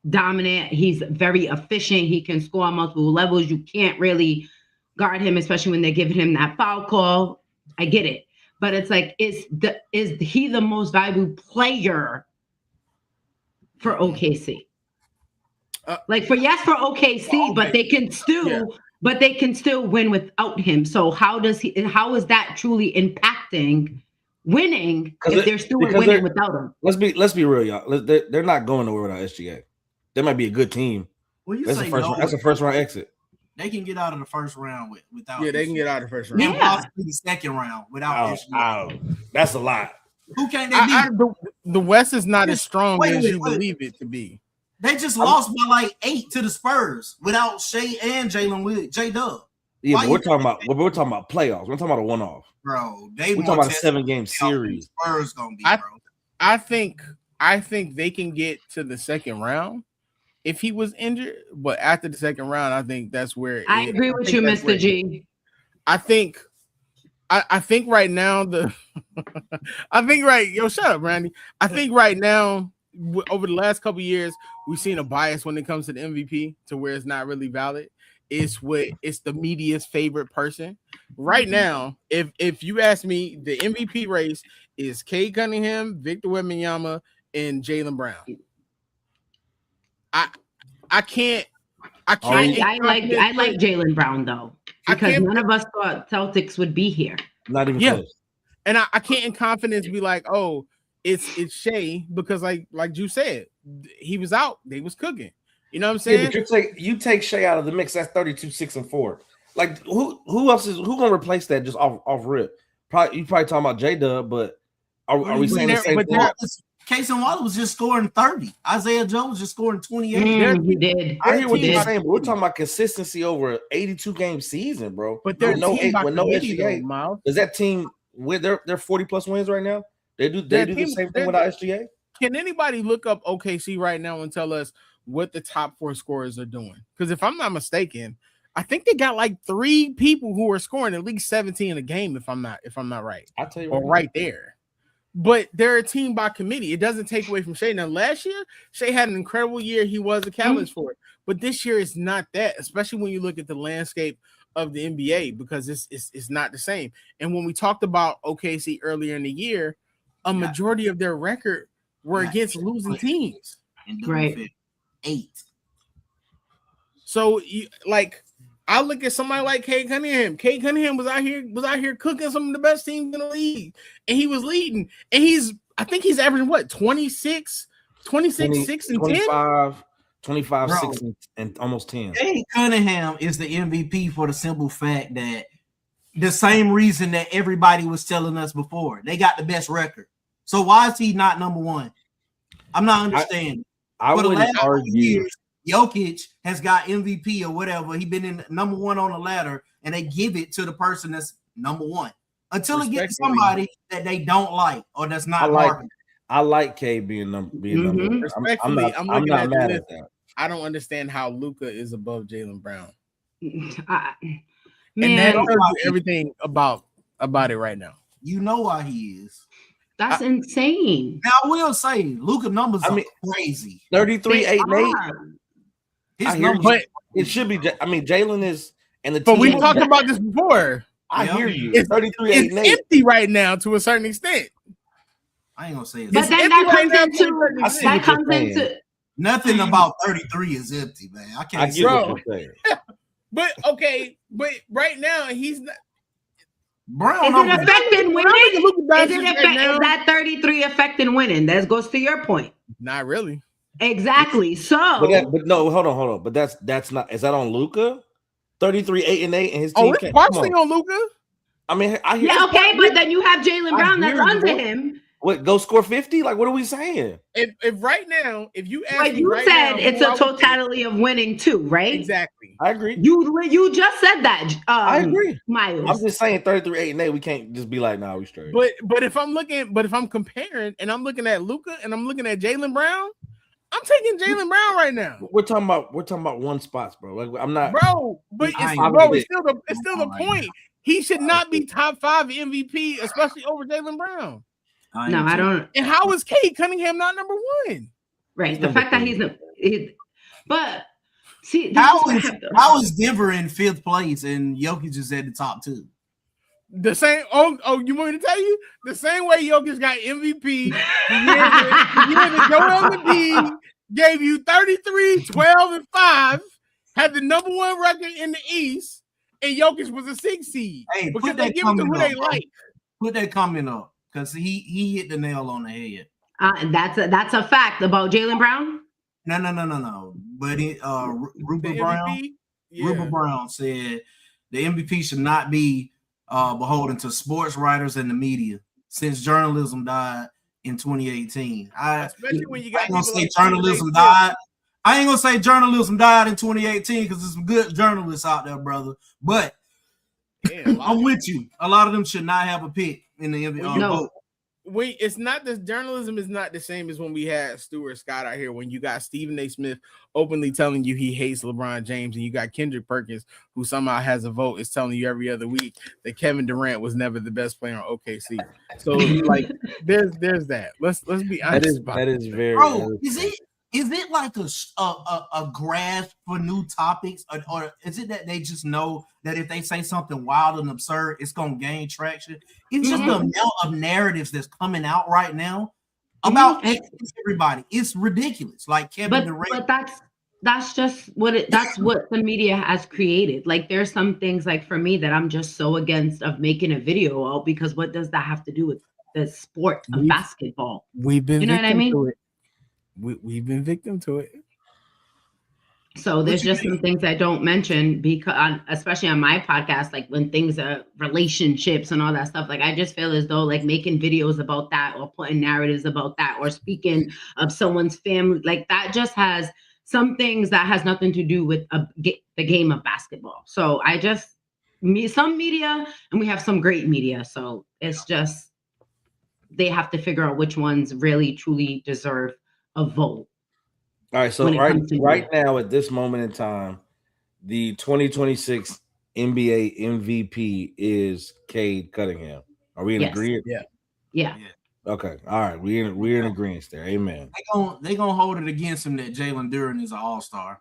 Speaker 7: dominant. He's very efficient. He can score on multiple levels. You can't really guard him, especially when they're giving him that foul call. I get it. But it's like, is he the most valuable player for OKC? For OKC, but they can still win without him. So how is that truly impacting winning if they're still winning without him?
Speaker 4: Let's be real, y'all. They're not going nowhere without SGA. They might be a good team.
Speaker 5: Well,
Speaker 4: that's a first round exit.
Speaker 5: They can get out of the first round without.
Speaker 6: Yeah, they can get out of the first round.
Speaker 5: And possibly the second round without SGA.
Speaker 4: That's a lot.
Speaker 5: Who can't they beat?
Speaker 6: The West is not as strong as you believe it to be.
Speaker 5: They just lost by like 8 to the Spurs without Shai and Jalen with J-Dub.
Speaker 4: Yeah, but we're talking about playoffs. We're talking about a one-off.
Speaker 5: Bro,
Speaker 4: we're talking about a 7-game series.
Speaker 5: Spurs gonna be, bro.
Speaker 6: I think they can get to the second round if he was injured, but after the second round, I think that's where
Speaker 7: I agree with you, Mr. G.
Speaker 6: I think right now shut up, Randy. I think right now, over the last couple of years, we've seen a bias when it comes to the MVP to where it's not really valid. It's the media's favorite person. Right now, if you ask me, the MVP race is Cade Cunningham, Victor Wembanyama, and Jaylen Brown. I like
Speaker 7: Jaylen Brown though, because none of us thought Celtics would be here.
Speaker 4: Not even close.
Speaker 6: And I can't in confidence be like, oh, it's Shai, because like you said, he was out, they was cooking. You know what I'm saying?
Speaker 4: Yeah, but you take Shai out of the mix, that's 32-6-4. Like who else is who gonna replace that just off rip? You probably talking about J-Dub, but are we saying the same thing?
Speaker 5: Casey Waller was just scoring 30. Isaiah Jones just scoring 28.
Speaker 7: He did.
Speaker 4: I hear what you're saying, but we're talking about consistency over an 82-game season, bro.
Speaker 6: But with no
Speaker 4: SGA,
Speaker 6: Miles.
Speaker 4: Does that team with their 40+ wins right now? They do the same thing without SGA?
Speaker 6: Can anybody look up OKC right now and tell us what the top 4 scorers are doing? Because if I'm not mistaken, I think they got like 3 people who are scoring at least 17 a game. If I'm not right,
Speaker 4: I'll tell you
Speaker 6: right there. But they're a team by committee. It doesn't take away from Shai. Now, last year, Shai had an incredible year. He was a catalyst for it. But this year, it's not that, especially when you look at the landscape of the NBA, because it's not the same. And when we talked about OKC earlier in the year, a majority of their record were against losing teams.
Speaker 5: Right. 8.
Speaker 6: So, I look at somebody like Cade Cunningham. Cade Cunningham was out here cooking some of the best teams in the league, and he was leading. And I think he's averaging what, 26, 6, and
Speaker 4: 25,
Speaker 6: 10?
Speaker 4: 25, 6, and almost 10.
Speaker 5: Cade Cunningham is the MVP for the simple fact that the same reason that everybody was telling us before. They got the best record. So why is he not number 1? I'm not understanding.
Speaker 4: I wouldn't argue.
Speaker 5: Jokic has got MVP or whatever. He's been in number 1 on the ladder, and they give it to the person that's number 1 until it gets somebody that they don't like or that's not market.
Speaker 4: I like K being number.
Speaker 6: Respectfully,
Speaker 4: I'm not mad at that.
Speaker 6: I don't understand how Luka is above Jaylen Brown.
Speaker 7: Man,
Speaker 6: and that tells you everything about it right now.
Speaker 5: You know why he is.
Speaker 7: That's insane.
Speaker 5: Now I will say Luka numbers are crazy.
Speaker 4: 33, 8, and 8.
Speaker 5: His numbers,
Speaker 4: but it should be. Jalen is, and the
Speaker 6: but
Speaker 4: team.
Speaker 6: we talked about this before.
Speaker 4: I hear you.
Speaker 6: It's
Speaker 4: 33, 8, and 8.
Speaker 6: Empty right now to a certain extent.
Speaker 5: I ain't gonna say it.
Speaker 7: But then that comes into
Speaker 5: nothing about 33 is empty, man. I can't say
Speaker 6: it. But right now he's not.
Speaker 5: Brown
Speaker 7: is it affecting winning? Is that 33 affecting winning? That goes to your point.
Speaker 6: Not really.
Speaker 7: Exactly. So,
Speaker 4: but no, hold on. But that's not. Is that on Luka 33, 8 and 8, and his team.
Speaker 6: Oh, it's partially on Luka.
Speaker 4: I mean, I hear.
Speaker 7: Yeah, okay, but then you have Jaylen Brown that's
Speaker 4: hear you,
Speaker 7: under
Speaker 4: bro.
Speaker 7: him.
Speaker 4: What, go score 50? Like, what are we saying?
Speaker 6: If right now, if you ask
Speaker 7: Like
Speaker 6: me
Speaker 7: you
Speaker 6: right
Speaker 7: said,
Speaker 6: now,
Speaker 7: it's
Speaker 6: who
Speaker 7: a
Speaker 6: I would take-
Speaker 7: totality of winning too, right?
Speaker 6: Exactly.
Speaker 4: I agree.
Speaker 7: You just said that.
Speaker 4: I agree.
Speaker 7: Miles.
Speaker 4: I'm just saying 33, 8 and 8. We can't just be like, nah, we straight.
Speaker 6: But if I'm comparing and I'm looking at Luka and I'm looking at Jaylen Brown, I'm taking Jaylen Brown right now.
Speaker 4: We're talking about one spots, bro. Like, I'm not,
Speaker 6: bro. But it's still the point. He should not be top 5 MVP, especially over Jaylen Brown.
Speaker 7: No, I don't.
Speaker 6: And how is Kate Cunningham not number 1?
Speaker 7: Right, the fact that but see,
Speaker 5: how is Denver in 5th place and Jokic is at the top 2?
Speaker 6: The same. Oh, you want me to tell you the same way Jokic got MVP? The year that Joel Embiid gave you 33, 12, and 5, had the number 1 record in the East, and Jokic was a 6 seed.
Speaker 5: Hey,
Speaker 6: because they give it to who they like.
Speaker 5: Put that comment up because he hit the nail on the head.
Speaker 7: That's a fact about Jaylen Brown.
Speaker 5: No. But Rupert Brown,
Speaker 6: Yeah.
Speaker 5: Rupert Brown said the MVP should not be beholden to sports writers and the media since journalism died in 2018.
Speaker 6: Especially when you got
Speaker 5: I ain't gonna
Speaker 6: people
Speaker 5: say
Speaker 6: like
Speaker 5: journalism died. I ain't gonna say journalism died in 2018 because there's some good journalists out there, brother. But I'm with you. A lot of them should not have a pick in the NBA vote.
Speaker 6: It's not this journalism is not the same as when we had Stuart Scott out here when you got Stephen A. Smith openly telling you he hates LeBron James, and you got Kendrick Perkins who somehow has a vote is telling you every other week that Kevin Durant was never the best player on OKC. So like there's that. Let's be honest.
Speaker 4: That is very.
Speaker 5: Bro, is it like a grasp for new topics, or is it that they just know that if they say something wild and absurd, it's gonna gain traction? It's just the amount of narratives that's coming out right now about everybody. It's ridiculous. Like Kevin Durant.
Speaker 7: But that's just that's what the media has created. Like there's some things like for me that I'm just so against of making a video out because what does that have to do with the sport of basketball?
Speaker 6: We've been,
Speaker 7: you know what I mean?
Speaker 6: To it. We've been victim to it.
Speaker 7: So there's just some things I don't mention because, especially on my podcast, like when things are relationships and all that stuff, like I just feel as though like making videos about that or putting narratives about that or speaking of someone's family, like that just has some things that has nothing to do with the game of basketball. So some media, and we have some great media. So it's just, they have to figure out which ones really truly deserve a vote.
Speaker 4: All right, so right now at this moment in time, the 2026 NBA MVP is Cade Cunningham. Are we in agreement?
Speaker 7: Yeah.
Speaker 4: Okay. All right. We're in agreement there. Amen.
Speaker 5: They gonna hold it against him that Jalen Duren is an all-star.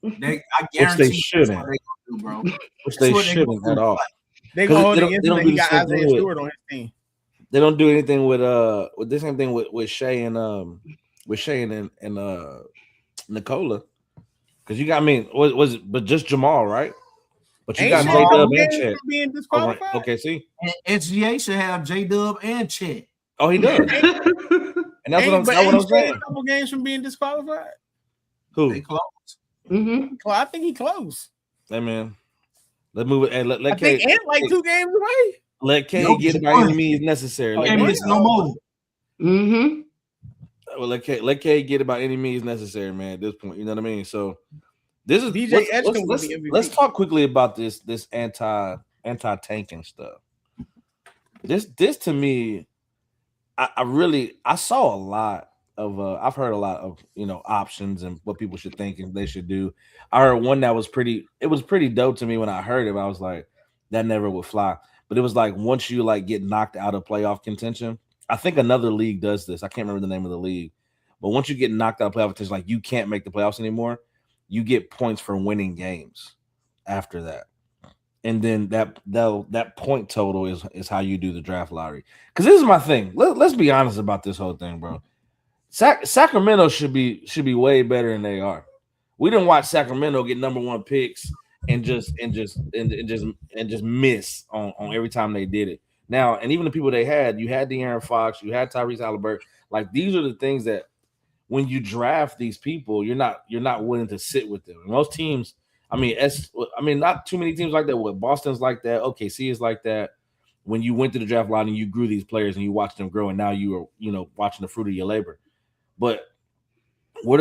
Speaker 5: I guarantee
Speaker 4: which they shouldn't.
Speaker 5: That's what they gonna do, bro.
Speaker 4: Which they shouldn't at all.
Speaker 6: They gonna hold it against him that he got Isaiah Stewart on his team.
Speaker 4: They don't do anything with the same thing with Shai and Nikola, because you got was it but just Jamal, right? But you got J-Dub and Chet
Speaker 6: being disqualified.
Speaker 4: Okay, see,
Speaker 5: SGA should have J-Dub and Chet.
Speaker 4: Oh, he does, and that's what I'm saying.
Speaker 6: A couple games from being disqualified.
Speaker 4: Who?
Speaker 5: They close.
Speaker 6: I think he close.
Speaker 4: Hey man, let's move it. And let
Speaker 6: I
Speaker 4: K
Speaker 6: think like 2 games away.
Speaker 4: Let K get it by any means necessary.
Speaker 5: And it's no more.
Speaker 4: Well, let K get it by any means necessary, man. At this point, you know what I mean. So this is
Speaker 6: DJ
Speaker 4: let's talk quickly about this anti-tanking stuff. This to me, I saw a lot of I've heard a lot of options and what people should think and they should do. I heard one that was pretty dope to me when I heard it. I was like, that never would fly. But it was like once you like get knocked out of playoff contention. I think another league does this. I can't remember the name of the league, but once you get knocked out of playoff contention, like you can't make the playoffs anymore, you get points for winning games after that, and then that point total is how you do the draft lottery. Because this is my thing. Let's be honest about this whole thing, bro. Sacramento should be way better than they are. We didn't watch Sacramento get number 1 picks and just miss on every time they did it. Now, and even the people they had, you had De'Aaron Fox, you had Tyrese Halliburton. Like these are the things that when you draft these people, you're not willing to sit with them. Most teams, I mean, not too many teams like that. What Boston's like that. OKC is like that. When you went to the draft line and you grew these players and you watched them grow, and now you are, watching the fruit of your labor. But what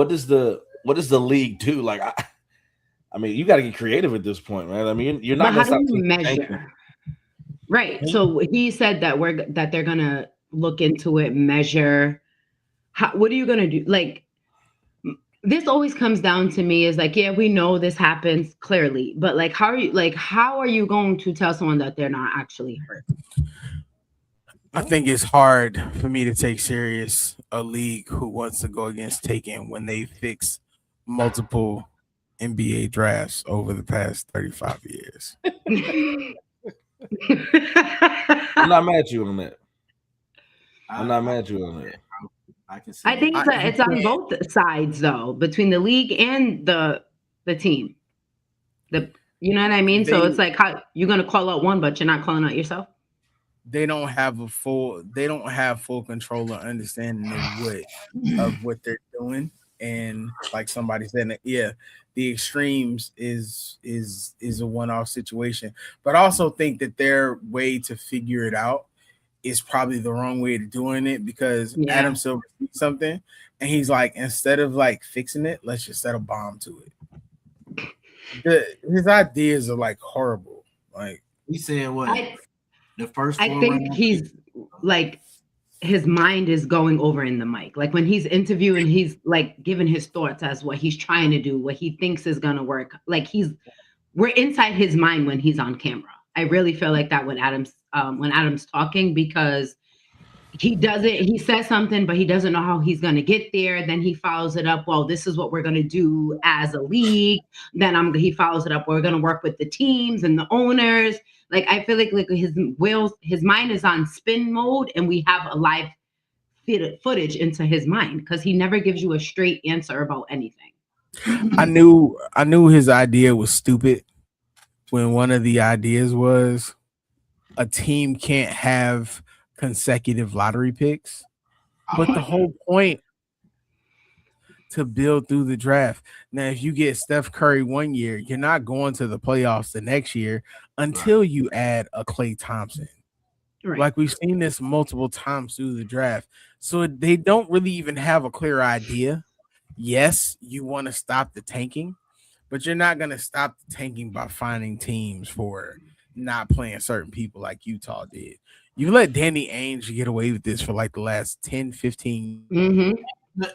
Speaker 4: does the league do? Like, I mean, you got to get creative at this point, man. I mean, you're not.
Speaker 7: But how do you measure? Right. So he said that they're gonna look into it, measure. What are you gonna do? Like, this always comes down to me is like, yeah, we know this happens clearly, but like, how are you going to tell someone that they're not actually hurt?
Speaker 6: I think it's hard for me to take serious a league who wants to go against taking when they fix multiple NBA drafts over the past 35 years.
Speaker 4: I'm not mad at you on that. I'm not mad at you on that.
Speaker 7: I think it's on both sides though, between the league and the team. You know what I mean? So it's like, how you're gonna call out one, but you're not calling out yourself.
Speaker 6: They don't have full control or understanding of what they're doing. And like somebody said, yeah, the extremes is a one-off situation. But I also think that their way to figure it out is probably the wrong way of doing it, because Adam Silver did something and he's like, instead of like fixing it, let's just set a bomb to it. His ideas are like horrible. Like,
Speaker 5: he said what? The first
Speaker 7: I think he's like, his mind is going over in the mic. Like when he's interviewing, he's like giving his thoughts as what he's trying to do, what he thinks is gonna work. Like we're inside his mind when he's on camera. I really feel like that when Adam's talking, because he says something, but he doesn't know how he's gonna get there. Then he follows it up. Well, this is what we're gonna do as a league. Then he follows it up. We're gonna work with the teams and the owners. Like, I feel like his mind is on spin mode, and we have a live footage into his mind because he never gives you a straight answer about anything.
Speaker 6: I knew his idea was stupid when one of the ideas was a team can't have consecutive lottery picks, but the whole point to build through the draft. Now, if you get Steph Curry one year, you're not going to the playoffs the next year until you add a Klay Thompson. Right. Like we've seen this multiple times through the draft. So they don't really even have a clear idea. Yes, you want to stop the tanking, but you're not going to stop the tanking by finding teams for not playing certain people like Utah did. You let Danny Ainge get away with this for like the last 10, 15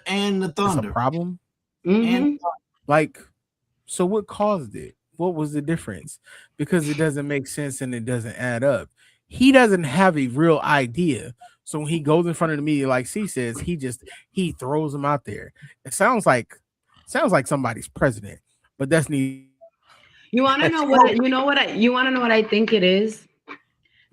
Speaker 5: and the Thunder.
Speaker 6: That's a problem.
Speaker 5: And
Speaker 6: like, so what caused it? What was the difference? Because it doesn't make sense and it doesn't add up. He doesn't have a real idea. So when he goes in front of the media, like C says, he throws them out there. It sounds like somebody's president, but that's neat.
Speaker 7: You want to know what? You want to know what I think it is?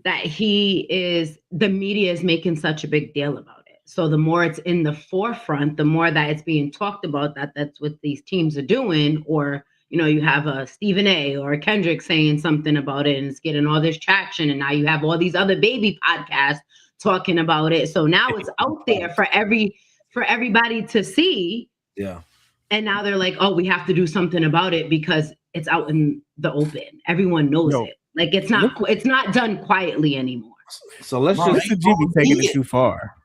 Speaker 7: That the media is making such a big deal about it. So the more it's in the forefront, the more that it's being talked about that's what these teams are doing. Or, you have a Stephen A. or a Kendrick saying something about it and it's getting all this traction. And now you have all these other baby podcasts talking about it. So now it's out there for everybody to see.
Speaker 4: Yeah.
Speaker 7: And now they're like, oh, we have to do something about it because it's out in the open. Everyone knows it. Like it's not done quietly anymore.
Speaker 4: So let's just
Speaker 6: be taking it too far.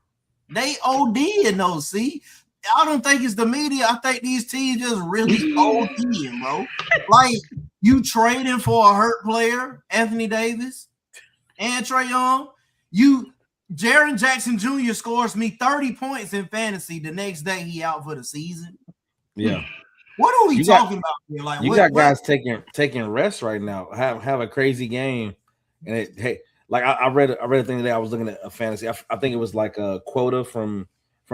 Speaker 5: They ODing though, see? I don't think it's the media. I think these teams just really ODing, bro. Like, you trading for a hurt player, Anthony Davis, and Trae Young. Jaren Jackson Jr. scores me 30 points in fantasy. The next day, he out for the season.
Speaker 4: Yeah.
Speaker 5: What are we talking about here? Like,
Speaker 4: you got guys taking rest right now. Have a crazy game, and I read a thing today. I was looking at a fantasy. I think it was like a quota from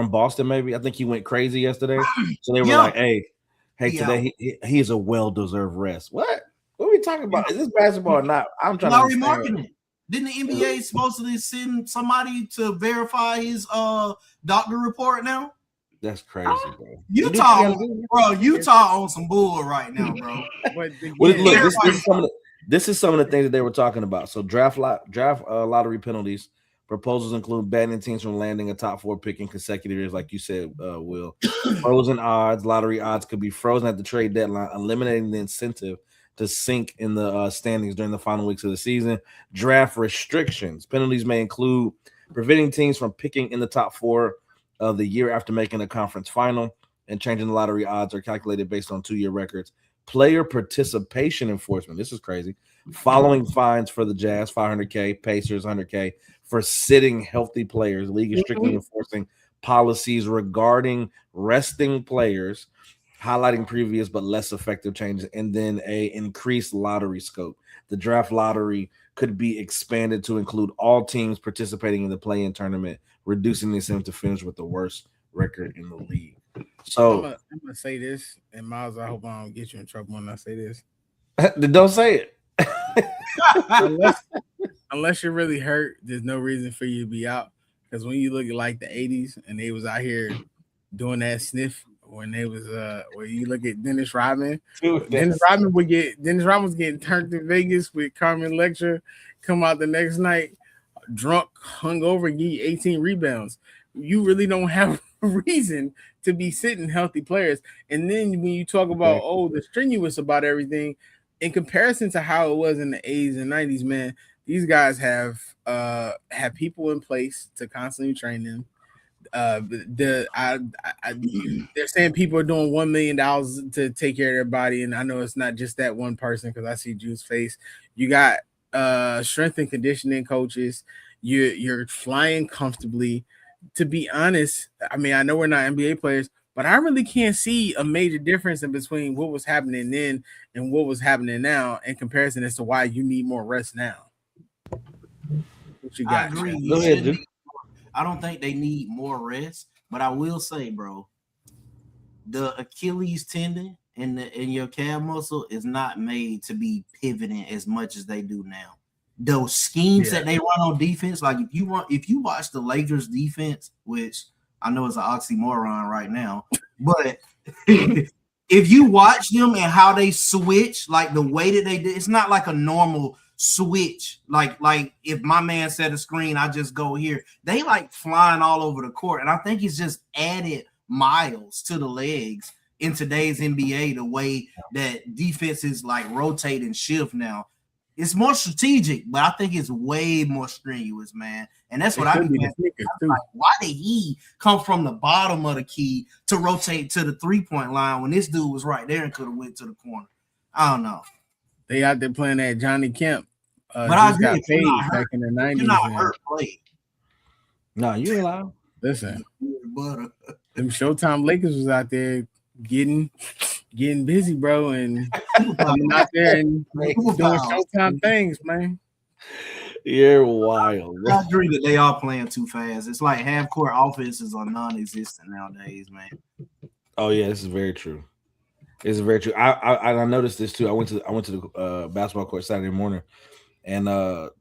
Speaker 4: Boston. Maybe I think he went crazy yesterday. So they were like, "Hey, today he is a well-deserved rest." What are we talking about? Is this basketball or not? I'm trying to
Speaker 5: remarking it. Didn't the NBA supposedly send somebody to verify his doctor report now?
Speaker 4: That's crazy, bro.
Speaker 5: Utah on some bull right now, bro.
Speaker 4: This is some of the things that they were talking about. So draft lottery penalties Proposals include banning teams from landing a top 4 pick in consecutive years, like you said, Will. Frozen odds, lottery odds could be frozen at the trade deadline, eliminating the incentive to sink in the standings during the final weeks of the season. Draft restrictions. Penalties may include preventing teams from picking in the top 4 of the year after making a conference final, and changing the lottery odds are calculated based on 2-year records. Player participation enforcement. This is crazy. Following fines for the Jazz, $500K, Pacers, $100K, for sitting healthy players. League is strictly enforcing policies regarding resting players, highlighting previous but less effective changes, and then a increased lottery scope. The draft lottery could be expanded to include all teams participating in the play-in tournament, reducing the incentive to finish with the worst record in the league. So
Speaker 6: I'm gonna say this, and Miles, I hope I don't get you in trouble when I say this.
Speaker 4: Don't say it.
Speaker 6: unless you're really hurt, there's no reason for you to be out. Because when you look at like the 80s and they was out here doing that sniff, when they was where you look at Dennis Rodman, Dennis Rodman was getting turned in Vegas with Carmen Electra, come out the next night drunk, hungover, and give you 18 rebounds. You really don't have a reason to be sitting healthy players. And then when you talk about the strenuous about everything, in comparison to how it was in the 80s and 90s, man, these guys have people in place to constantly train them. They're saying people are doing $1 million to take care of their body, and I know it's not just that one person because I see Juice's face. You got strength and conditioning coaches. You're flying comfortably. To be honest, I mean, I know we're not NBA players, but I really can't see a major difference in between what was happening then and what was happening now in comparison as to why you need more rest now. What you got?
Speaker 5: I agree.
Speaker 4: Go ahead, dude.
Speaker 5: I don't think they need more rest, but I will say, bro, the Achilles tendon and your calf muscle is not made to be pivoting as much as they do now. Those schemes that they run on defense, like if you watch the Lakers defense, which I know is an oxymoron right now, but if you watch them and how they switch, like the way that they did, it's not like a normal switch. Like if my man set a screen, I just go here. They like flying all over the court, and I think it's just added miles to the legs in today's NBA. The way that defenses like rotate and shift now. It's more strategic, but I think it's way more strenuous, man. And that's what I mean. Like, why did he come from the bottom of the key to rotate to the 3-point line when this dude was right there and could have went to the corner? I don't know.
Speaker 6: They out there playing that Johnny Kemp.
Speaker 5: But I
Speaker 6: got paid back in the 90s.
Speaker 5: You're not hurt, play.
Speaker 4: No, you ain't allowed.
Speaker 6: Listen, them Showtime Lakers was out there getting busy, bro, and coming out there and doing Showtime things, man.
Speaker 4: You're wild.
Speaker 5: I agree that they are playing too fast. It's like half-court offenses are non-existent nowadays, man.
Speaker 4: Oh yeah, this is very true. It's very true. I noticed this too. I went to the basketball court Saturday morning and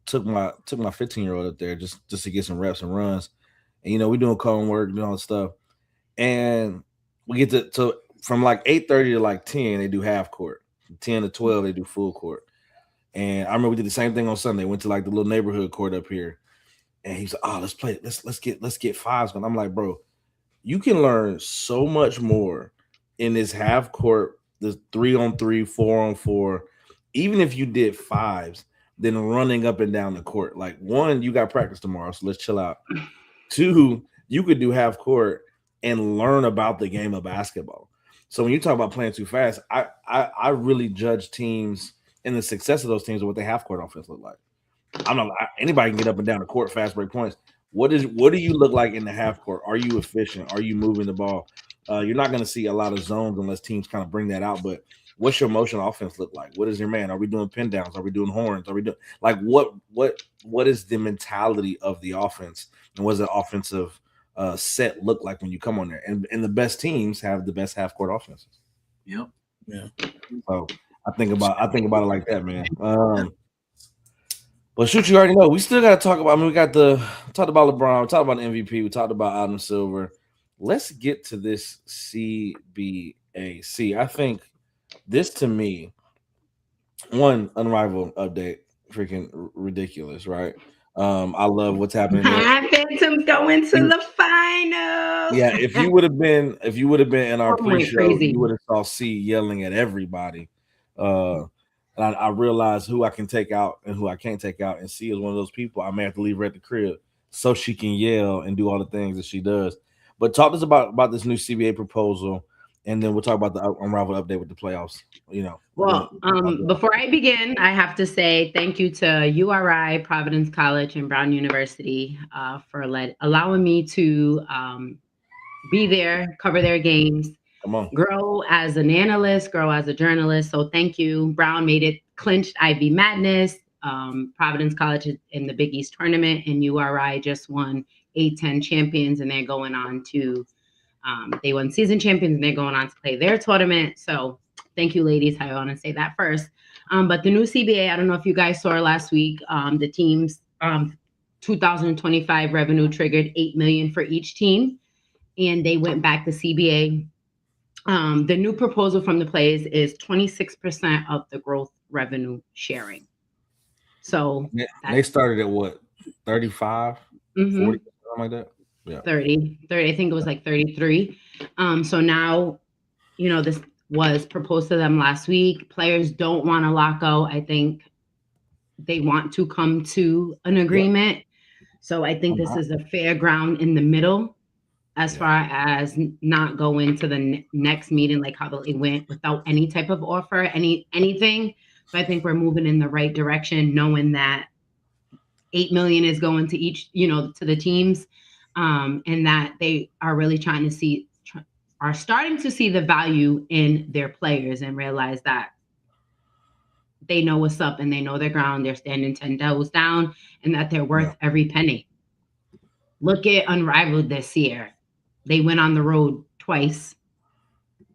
Speaker 4: took my 15-year-old up there just to get some reps and runs. And we doing cone work, doing all that stuff, and we get to from like 8:30 to like 10, they do half court. From 10 to 12, they do full court. And I remember we did the same thing on Sunday. Went to like the little neighborhood court up here, and he's like, "Oh, let's play. Let's get fives." And I'm like, "Bro, you can learn so much more in this half court, the 3-on-3, 4-on-4, even if you did fives, than running up and down the court. Like, one, you got practice tomorrow, so let's chill out. Two, you could do half court and learn about the game of basketball. So when you talk about playing too fast, I really judge teams and the success of those teams of what the half court offense look like. I'm not anybody can get up and down the court, fast break points. What do you look like in the half court? Are you efficient? Are you moving the ball? You're not going to see a lot of zones unless teams kind of bring that out. But what's your motion offense look like? What is your man? Are we doing pin downs? Are we doing horns? Are we doing like what is the mentality of the offense? And what does the offensive set look like when you come on there? And the best teams have the best half court offenses.
Speaker 5: Yep.
Speaker 6: Yeah.
Speaker 4: So I think about it like that, man. But shoot, you already know. We still got to talk about. I mean, we talked about LeBron. We talked about the MVP. We talked about Adam Silver. Let's get to this CBAC. I think this, to me, one unrivaled update, freaking ridiculous, right? I love what's happening there.
Speaker 7: Phantoms going to the final.
Speaker 4: Yeah, if you would have been in our pre-show,
Speaker 7: crazy.
Speaker 4: you would have saw C yelling at everybody. And I realized who I can take out and who I can't take out. And C is one of those people I may have to leave her at the crib so she can yell and do all the things that she does. But talk to us about this new CBA proposal, and then we'll talk about the unraveled update with the playoffs.
Speaker 7: Well, before I begin, I have to say thank you to URI, Providence College, and Brown University for allowing me to be there, cover their games, grow as an analyst, grow as a journalist. So thank you. Brown made it, clinched Ivy Madness. Providence College is in the Big East tournament, and URI just won A10 champions, and they're going on to they won season champions, and they're going on to play their tournament. So thank you, ladies. I want to say that first. But the new CBA, I don't know if you guys saw last week, the team's 2025 revenue triggered $8 million for each team, and they went back to CBA. The new proposal from the players is 26% of the growth revenue sharing. So
Speaker 4: they started at what, 35, 40, something like that? Yeah. 30.
Speaker 7: I think it was like 33. So now, this was proposed to them last week. Players don't want to lock out. I think they want to come to an agreement. Yeah. So I think this is a fair ground in the middle as far as not going to the next meeting like how they went without any type of offer, anything. So I think we're moving in the right direction, knowing that $8 million is going to each, to the teams, and that they are really are starting to see the value in their players and realize that they know what's up and they know their ground. They're standing 10 toes down, and that they're worth every penny. Look at Unrivaled this year. They went on the road twice.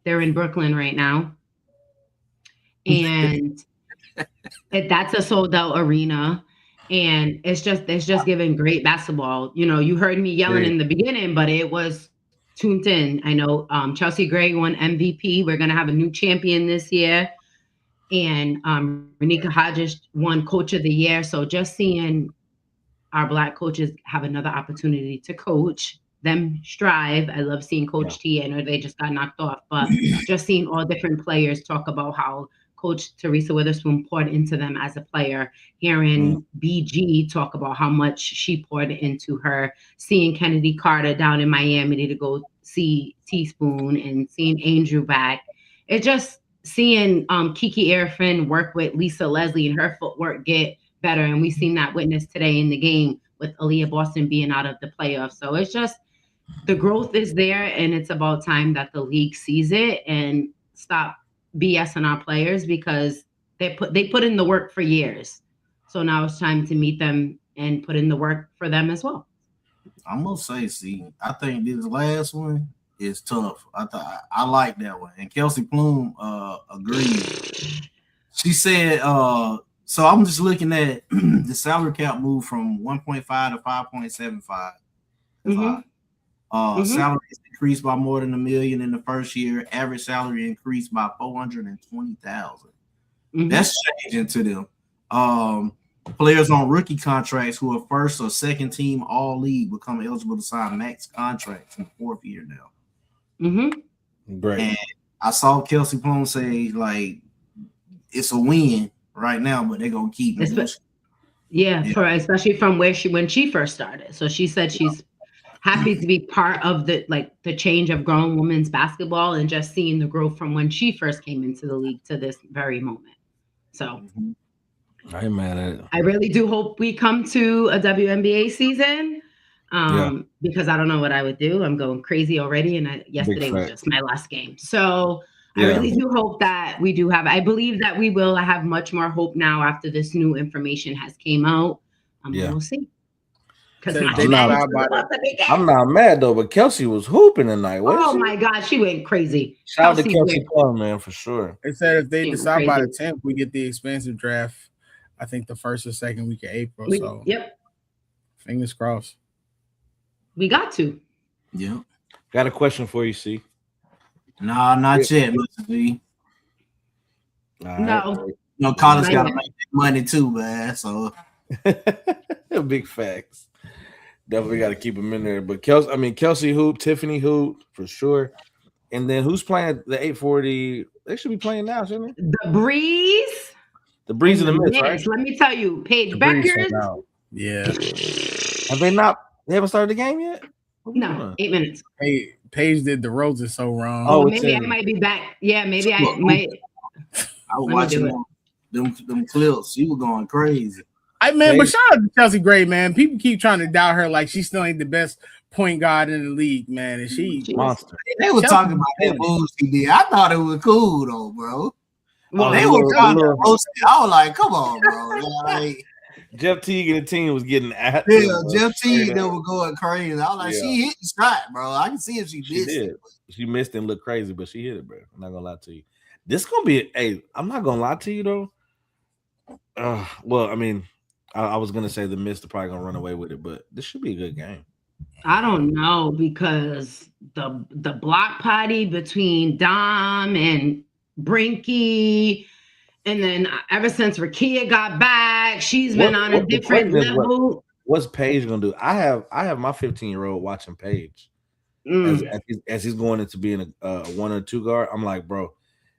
Speaker 7: They're in Brooklyn right now. And that's a sold out arena. And it's just giving great basketball. You heard me yelling in the beginning, but it was tuned in. I know Chelsea Gray won MVP. We're going to have a new champion this year. And Renika Hodges won Coach of the Year. So just seeing our Black coaches have another opportunity to coach, them strive. I love seeing Coach T. I know they just got knocked off, but just seeing all different players talk about how Coach Teresa Witherspoon poured into them as a player, hearing BG talk about how much she poured into her, seeing Kennedy Carter down in Miami to go see Teaspoon, and seeing Angel back. It's just seeing Kiki Arifin work with Lisa Leslie and her footwork get better. And we've seen that witness today in the game with Aaliyah Boston being out of the playoffs. So it's just, the growth is there, and it's about time that the league sees it and stop BSing our players, because they put in the work for years. So now it's time to meet them and put in the work for them as well.
Speaker 5: I'm gonna say, I think this last one is tough. I like that one, and Kelsey Plume agreed. She said, so I'm just looking at the salary cap move from 1.5 to 5.75. Salaries increased by more than $1 million in the first year. Average salary increased by $420,000. That's changing to them. Players on rookie contracts who are first or second team all league become eligible to sign max contracts in the fourth year now.
Speaker 4: Great.
Speaker 5: And I saw Kelsey Plum say, like, it's a win right now, but they're gonna keep it.
Speaker 7: Especially from when she first started. So she said she's happy to be part of the change of grown women's basketball, and just seeing the growth from when she first came into the league to this very moment. So
Speaker 4: I ain't mad at it.
Speaker 7: I really do hope we come to a WNBA season, because I don't know what I would do. I'm going crazy already, and yesterday was just my last game. So I really do hope that we do have. I believe that we will. I have much more hope now after this new information has came out. We'll see.
Speaker 4: I'm not mad though, but Kelsey was hooping tonight.
Speaker 7: My God, she went crazy.
Speaker 4: Shout out to Kelsey Plum, man, for sure.
Speaker 6: They said if they decide by the 10th, we get the expansive draft. I think the first or second week of April. Fingers crossed.
Speaker 7: We got to.
Speaker 5: Yeah.
Speaker 4: Got a question for you, C.
Speaker 5: Nah, not yet, Mr. V.
Speaker 7: No.
Speaker 5: College got to make that money too, man. So
Speaker 4: Big facts. Definitely got to keep them in there. But Kelsey hoop, Tiffany hoop for sure. And then who's playing the 840? They should be playing now, shouldn't they?
Speaker 7: The Breeze.
Speaker 4: The Breeze and the Mince, right?
Speaker 7: Yes, let me tell you, Paige
Speaker 6: The Breeze
Speaker 7: Beckers.
Speaker 6: sold out. Yeah.
Speaker 4: Have they not? They haven't started the game yet?
Speaker 7: No, 8 minutes.
Speaker 6: Hey, Paige did the Rosen so wrong.
Speaker 4: Oh,
Speaker 7: maybe I might be back. Yeah, maybe I might.
Speaker 5: I was
Speaker 7: Let me
Speaker 5: watching them clips. She was going crazy.
Speaker 6: But shout out to Chelsea Gray, man. People keep trying to doubt her like she still ain't the best point guard in the league, man. And she
Speaker 4: monster.
Speaker 5: They were talking about that moves she did. I thought it was cool though, bro.
Speaker 7: Well,
Speaker 5: They were trying to roast it. I was like, come on, bro. Like,
Speaker 4: Jeff Teague and the team was getting at
Speaker 5: Jeff Teague, they were going crazy. I was like, she hit the shot, bro. I can see if she missed it.
Speaker 4: She missed and looked crazy, but she hit it, bro. I'm not gonna lie to you. This gonna be I'm not gonna lie to you though. Well, I mean, I was gonna say the Mist are probably gonna run away with it, but this should be a good game.
Speaker 7: I don't know because the block party between Dom and Brinky, and then ever since Rakia got back, she's been on a different level.
Speaker 4: What's Paige gonna do? I have my 15-year-old watching Paige as he's going into being a 1 or 2 guard. I'm like, bro,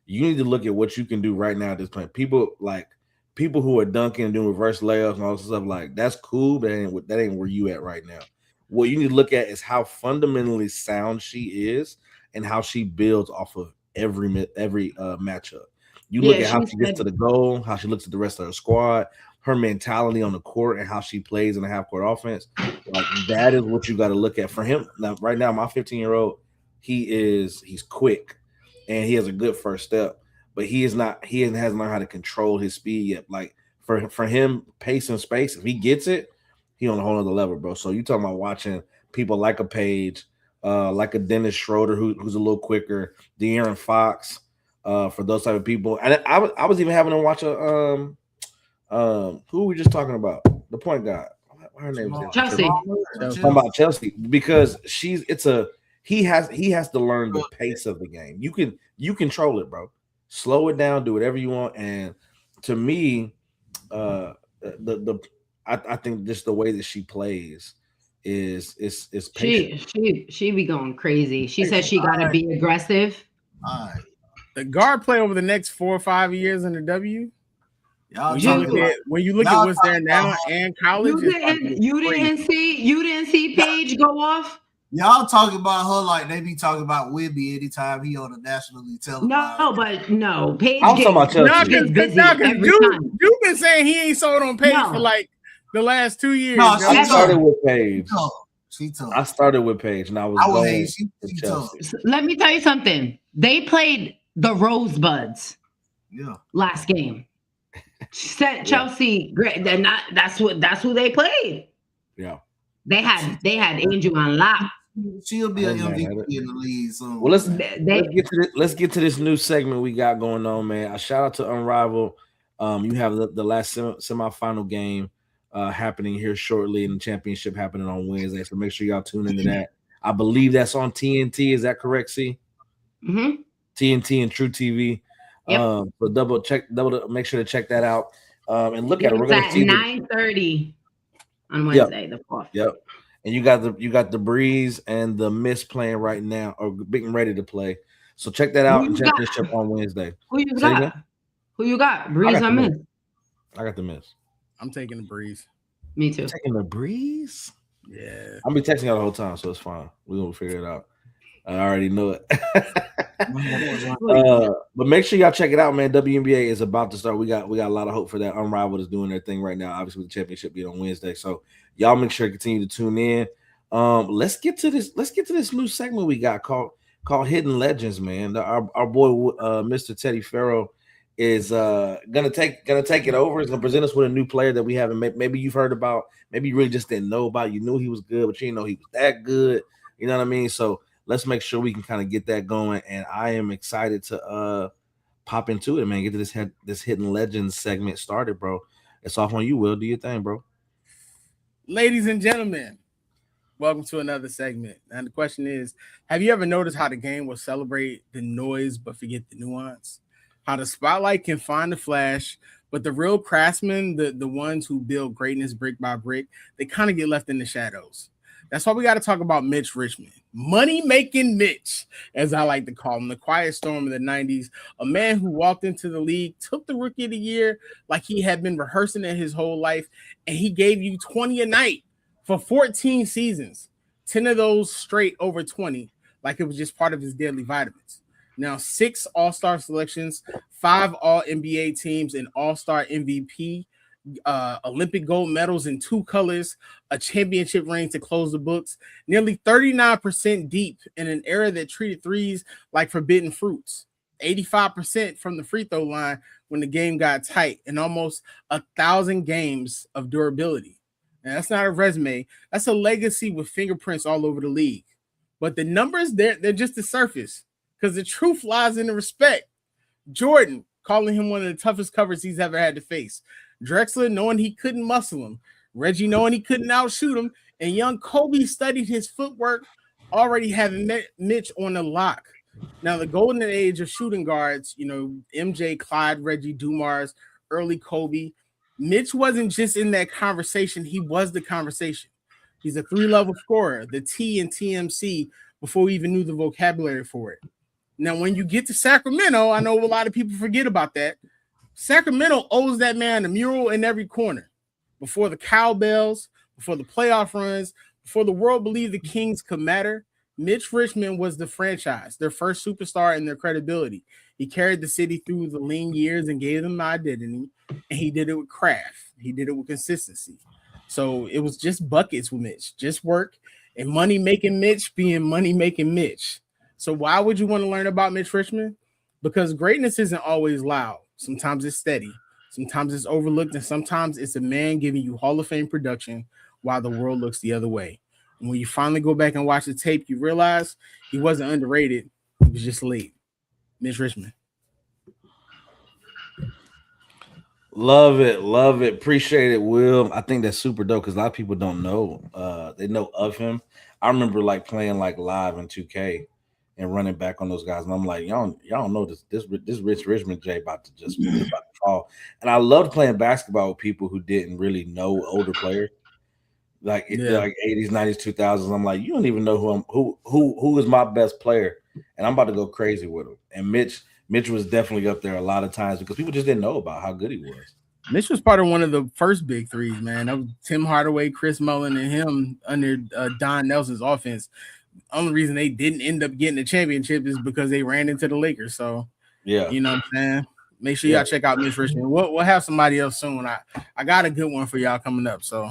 Speaker 4: you need to look at what you can do right now at this point. People who are dunking and doing reverse layups and all this stuff, like that's cool, but that ain't where you at right now. What you need to look at is how fundamentally sound she is and how she builds off of every matchup. You look at how she gets to the goal, how she looks at the rest of her squad, her mentality on the court, and how she plays in the half-court offense. Like that is what you got to look at for him. Now, right now, my 15-year-old, he's quick and he has a good first step. But he hasn't learned how to control his speed yet. Like for him, pace and space, if he gets it, he on a whole other level, bro. So you talking about watching people like a Paige, like a Dennis Schroeder, who's a little quicker, De'Aaron Fox, for those type of people. And I was even having them watch who were we just talking about? The point guard. Her name is
Speaker 7: Chelsea.
Speaker 4: Talking about Chelsea because he has to learn the pace of the game. You control it, bro. Slow it down, do whatever you want. And to me, I think just the way that she plays is patient.
Speaker 7: She be going crazy. She said she gotta be aggressive.
Speaker 6: The guard play over the next 4 or 5 years in the W. When you look at what's there now and college,
Speaker 7: you didn't see Paige go off.
Speaker 5: Y'all talking about her like they be talking about Wemby anytime he on a nationally televised.
Speaker 7: No, Paige.
Speaker 4: I'm talking about Chelsea.
Speaker 6: You've been saying he ain't sold on Paige for like the last 2 years.
Speaker 5: No,
Speaker 4: I started with Paige.
Speaker 5: She tough.
Speaker 4: I started with Paige, and I was going
Speaker 5: she tough.
Speaker 7: Let me tell you something. They played the Rosebuds.
Speaker 5: Yeah.
Speaker 7: Last game. Said Chelsea. Great. That's who they played.
Speaker 4: Yeah. They
Speaker 7: had Angel on lock.
Speaker 5: She'll be an MVP in the league soon.
Speaker 4: Well, let's get to this new segment we got going on, man. A shout out to Unrivaled. You have the last semifinal game happening here shortly, and the championship happening on Wednesday. So make sure y'all tune into that. I believe that's on TNT. Is that correct, C?
Speaker 7: Mm-hmm.
Speaker 4: TNT and True TV. Yep. So make sure to check that out. And look at it. We're gonna see
Speaker 7: 9:30 on Wednesday, the 4th.
Speaker 4: Yep. And you got the Breeze and the Mist playing right now, or getting ready to play. So check that out and championship on Wednesday.
Speaker 7: Who you got? Breeze or Mist?
Speaker 4: I got the Mist.
Speaker 6: I'm taking the Breeze.
Speaker 7: Me too.
Speaker 4: Taking the Breeze?
Speaker 6: Yeah.
Speaker 4: I'll be texting y'all the whole time, so it's fine. We're gonna figure it out. I already know it. But make sure y'all check it out, man. WNBA is about to start. We got a lot of hope for that. Unrivaled is doing their thing right now. Obviously, the championship being on Wednesday. So y'all make sure to continue to tune in. Let's get to this new segment we got called Hidden Legends, man. Our boy Mr. Teddy Farrell is gonna take it over. He's gonna present us with a new player that we haven't maybe you've heard about, maybe you really just didn't know about. You knew he was good, but you didn't know he was that good. You know what I mean? So let's make sure we can kind of get that going. And I am excited to pop into it, man. Get to this Hidden Legends segment started, bro. It's off on you, Will. Do your thing, bro.
Speaker 6: Ladies and gentlemen, welcome to another segment. And the question is, have you ever noticed how the game will celebrate the noise but forget the nuance? How the spotlight can find the flash But the real craftsmen, the ones who build greatness brick by brick, they kind of get left in the shadows. That's why we got to talk about Mitch Richmond. Money-making Mitch, as I like to call him, the quiet storm of the 90s, a man who walked into the league, took the Rookie of the Year like he had been rehearsing it his whole life, and he gave you 20 a night for 14 seasons, 10 of those straight over 20, like it was just part of his daily vitamins. Now, 6 All-Star selections, 5 All-NBA teams, an All-Star MVP, Olympic gold medals in 2 colors, a championship ring to close the books, nearly 39% deep in an era that treated threes like forbidden fruits, 85% from the free throw line when the game got tight, and almost 1,000 games of durability. Now, that's not a resume. That's a legacy with fingerprints all over the league. But the numbers, they're just the surface, because the truth lies in the respect. Jordan calling him one of the toughest covers he's ever had to face. Drexler knowing he couldn't muscle him. Reggie knowing he couldn't outshoot him. And young Kobe studied his footwork, already having Mitch on the lock. Now, the golden age of shooting guards, MJ, Clyde, Reggie, Dumars, early Kobe. Mitch wasn't just in that conversation. He was the conversation. He's a 3-level scorer, the T in TMC, before we even knew the vocabulary for it. Now, when you get to Sacramento, I know a lot of people forget about that. Sacramento owes that man a mural in every corner. Before the cowbells, before the playoff runs, before the world believed the Kings could matter, Mitch Richmond was the franchise, their first superstar and their credibility. He carried the city through the lean years and gave them identity, and he did it with craft. He did it with consistency. So it was just buckets with Mitch, just work, and money-making Mitch being money-making Mitch. So why would you want to learn about Mitch Richmond? Because greatness isn't always loud. Sometimes it's steady. Sometimes it's overlooked. And sometimes it's a man giving you Hall of Fame production while the world looks the other way. And when you finally go back and watch the tape, you realize he wasn't underrated. He was just late. Mitch Richmond.
Speaker 4: Love it. Love it. Appreciate it, Will. I think that's super dope because a lot of people don't know. They know of him. I remember playing live in 2K and running back on those guys. And I'm like, y'all know this Rich Richmond J about to fall. And I loved playing basketball with people who didn't really know older players. Like 80s, 90s, 2000s. I'm like, you don't even know who is my best player. And I'm about to go crazy with him. And Mitch was definitely up there a lot of times because people just didn't know about how good he was.
Speaker 6: Mitch was part of one of the first big threes, man. That was Tim Hardaway, Chris Mullin, and him under Don Nelson's offense. Only reason they didn't end up getting the championship is because they ran into the Lakers. So,
Speaker 4: yeah,
Speaker 6: you know what I'm saying? Make sure y'all check out Mitch Richmond. We'll have somebody else soon. I got a good one for y'all coming up. So,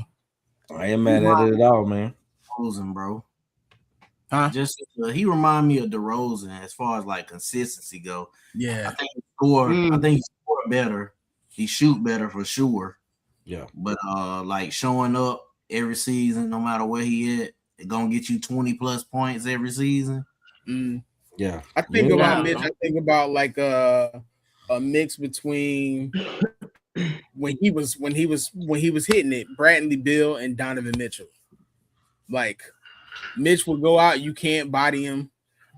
Speaker 4: I ain't mad at it at all, man.
Speaker 5: DeRozan, bro.
Speaker 6: Huh?
Speaker 5: Just he remind me of DeRozan as far as consistency go.
Speaker 6: Yeah,
Speaker 5: I think he score. I think he score better. He shoot better for sure.
Speaker 4: Yeah,
Speaker 5: but showing up every season, no matter where he at, it's gonna get you 20 plus points every season.
Speaker 4: Yeah,
Speaker 6: I think about Mitch. I think about a mix between when he was hitting it, Bradley Beal and Donovan Mitchell. Mitch would go out, you can't body him.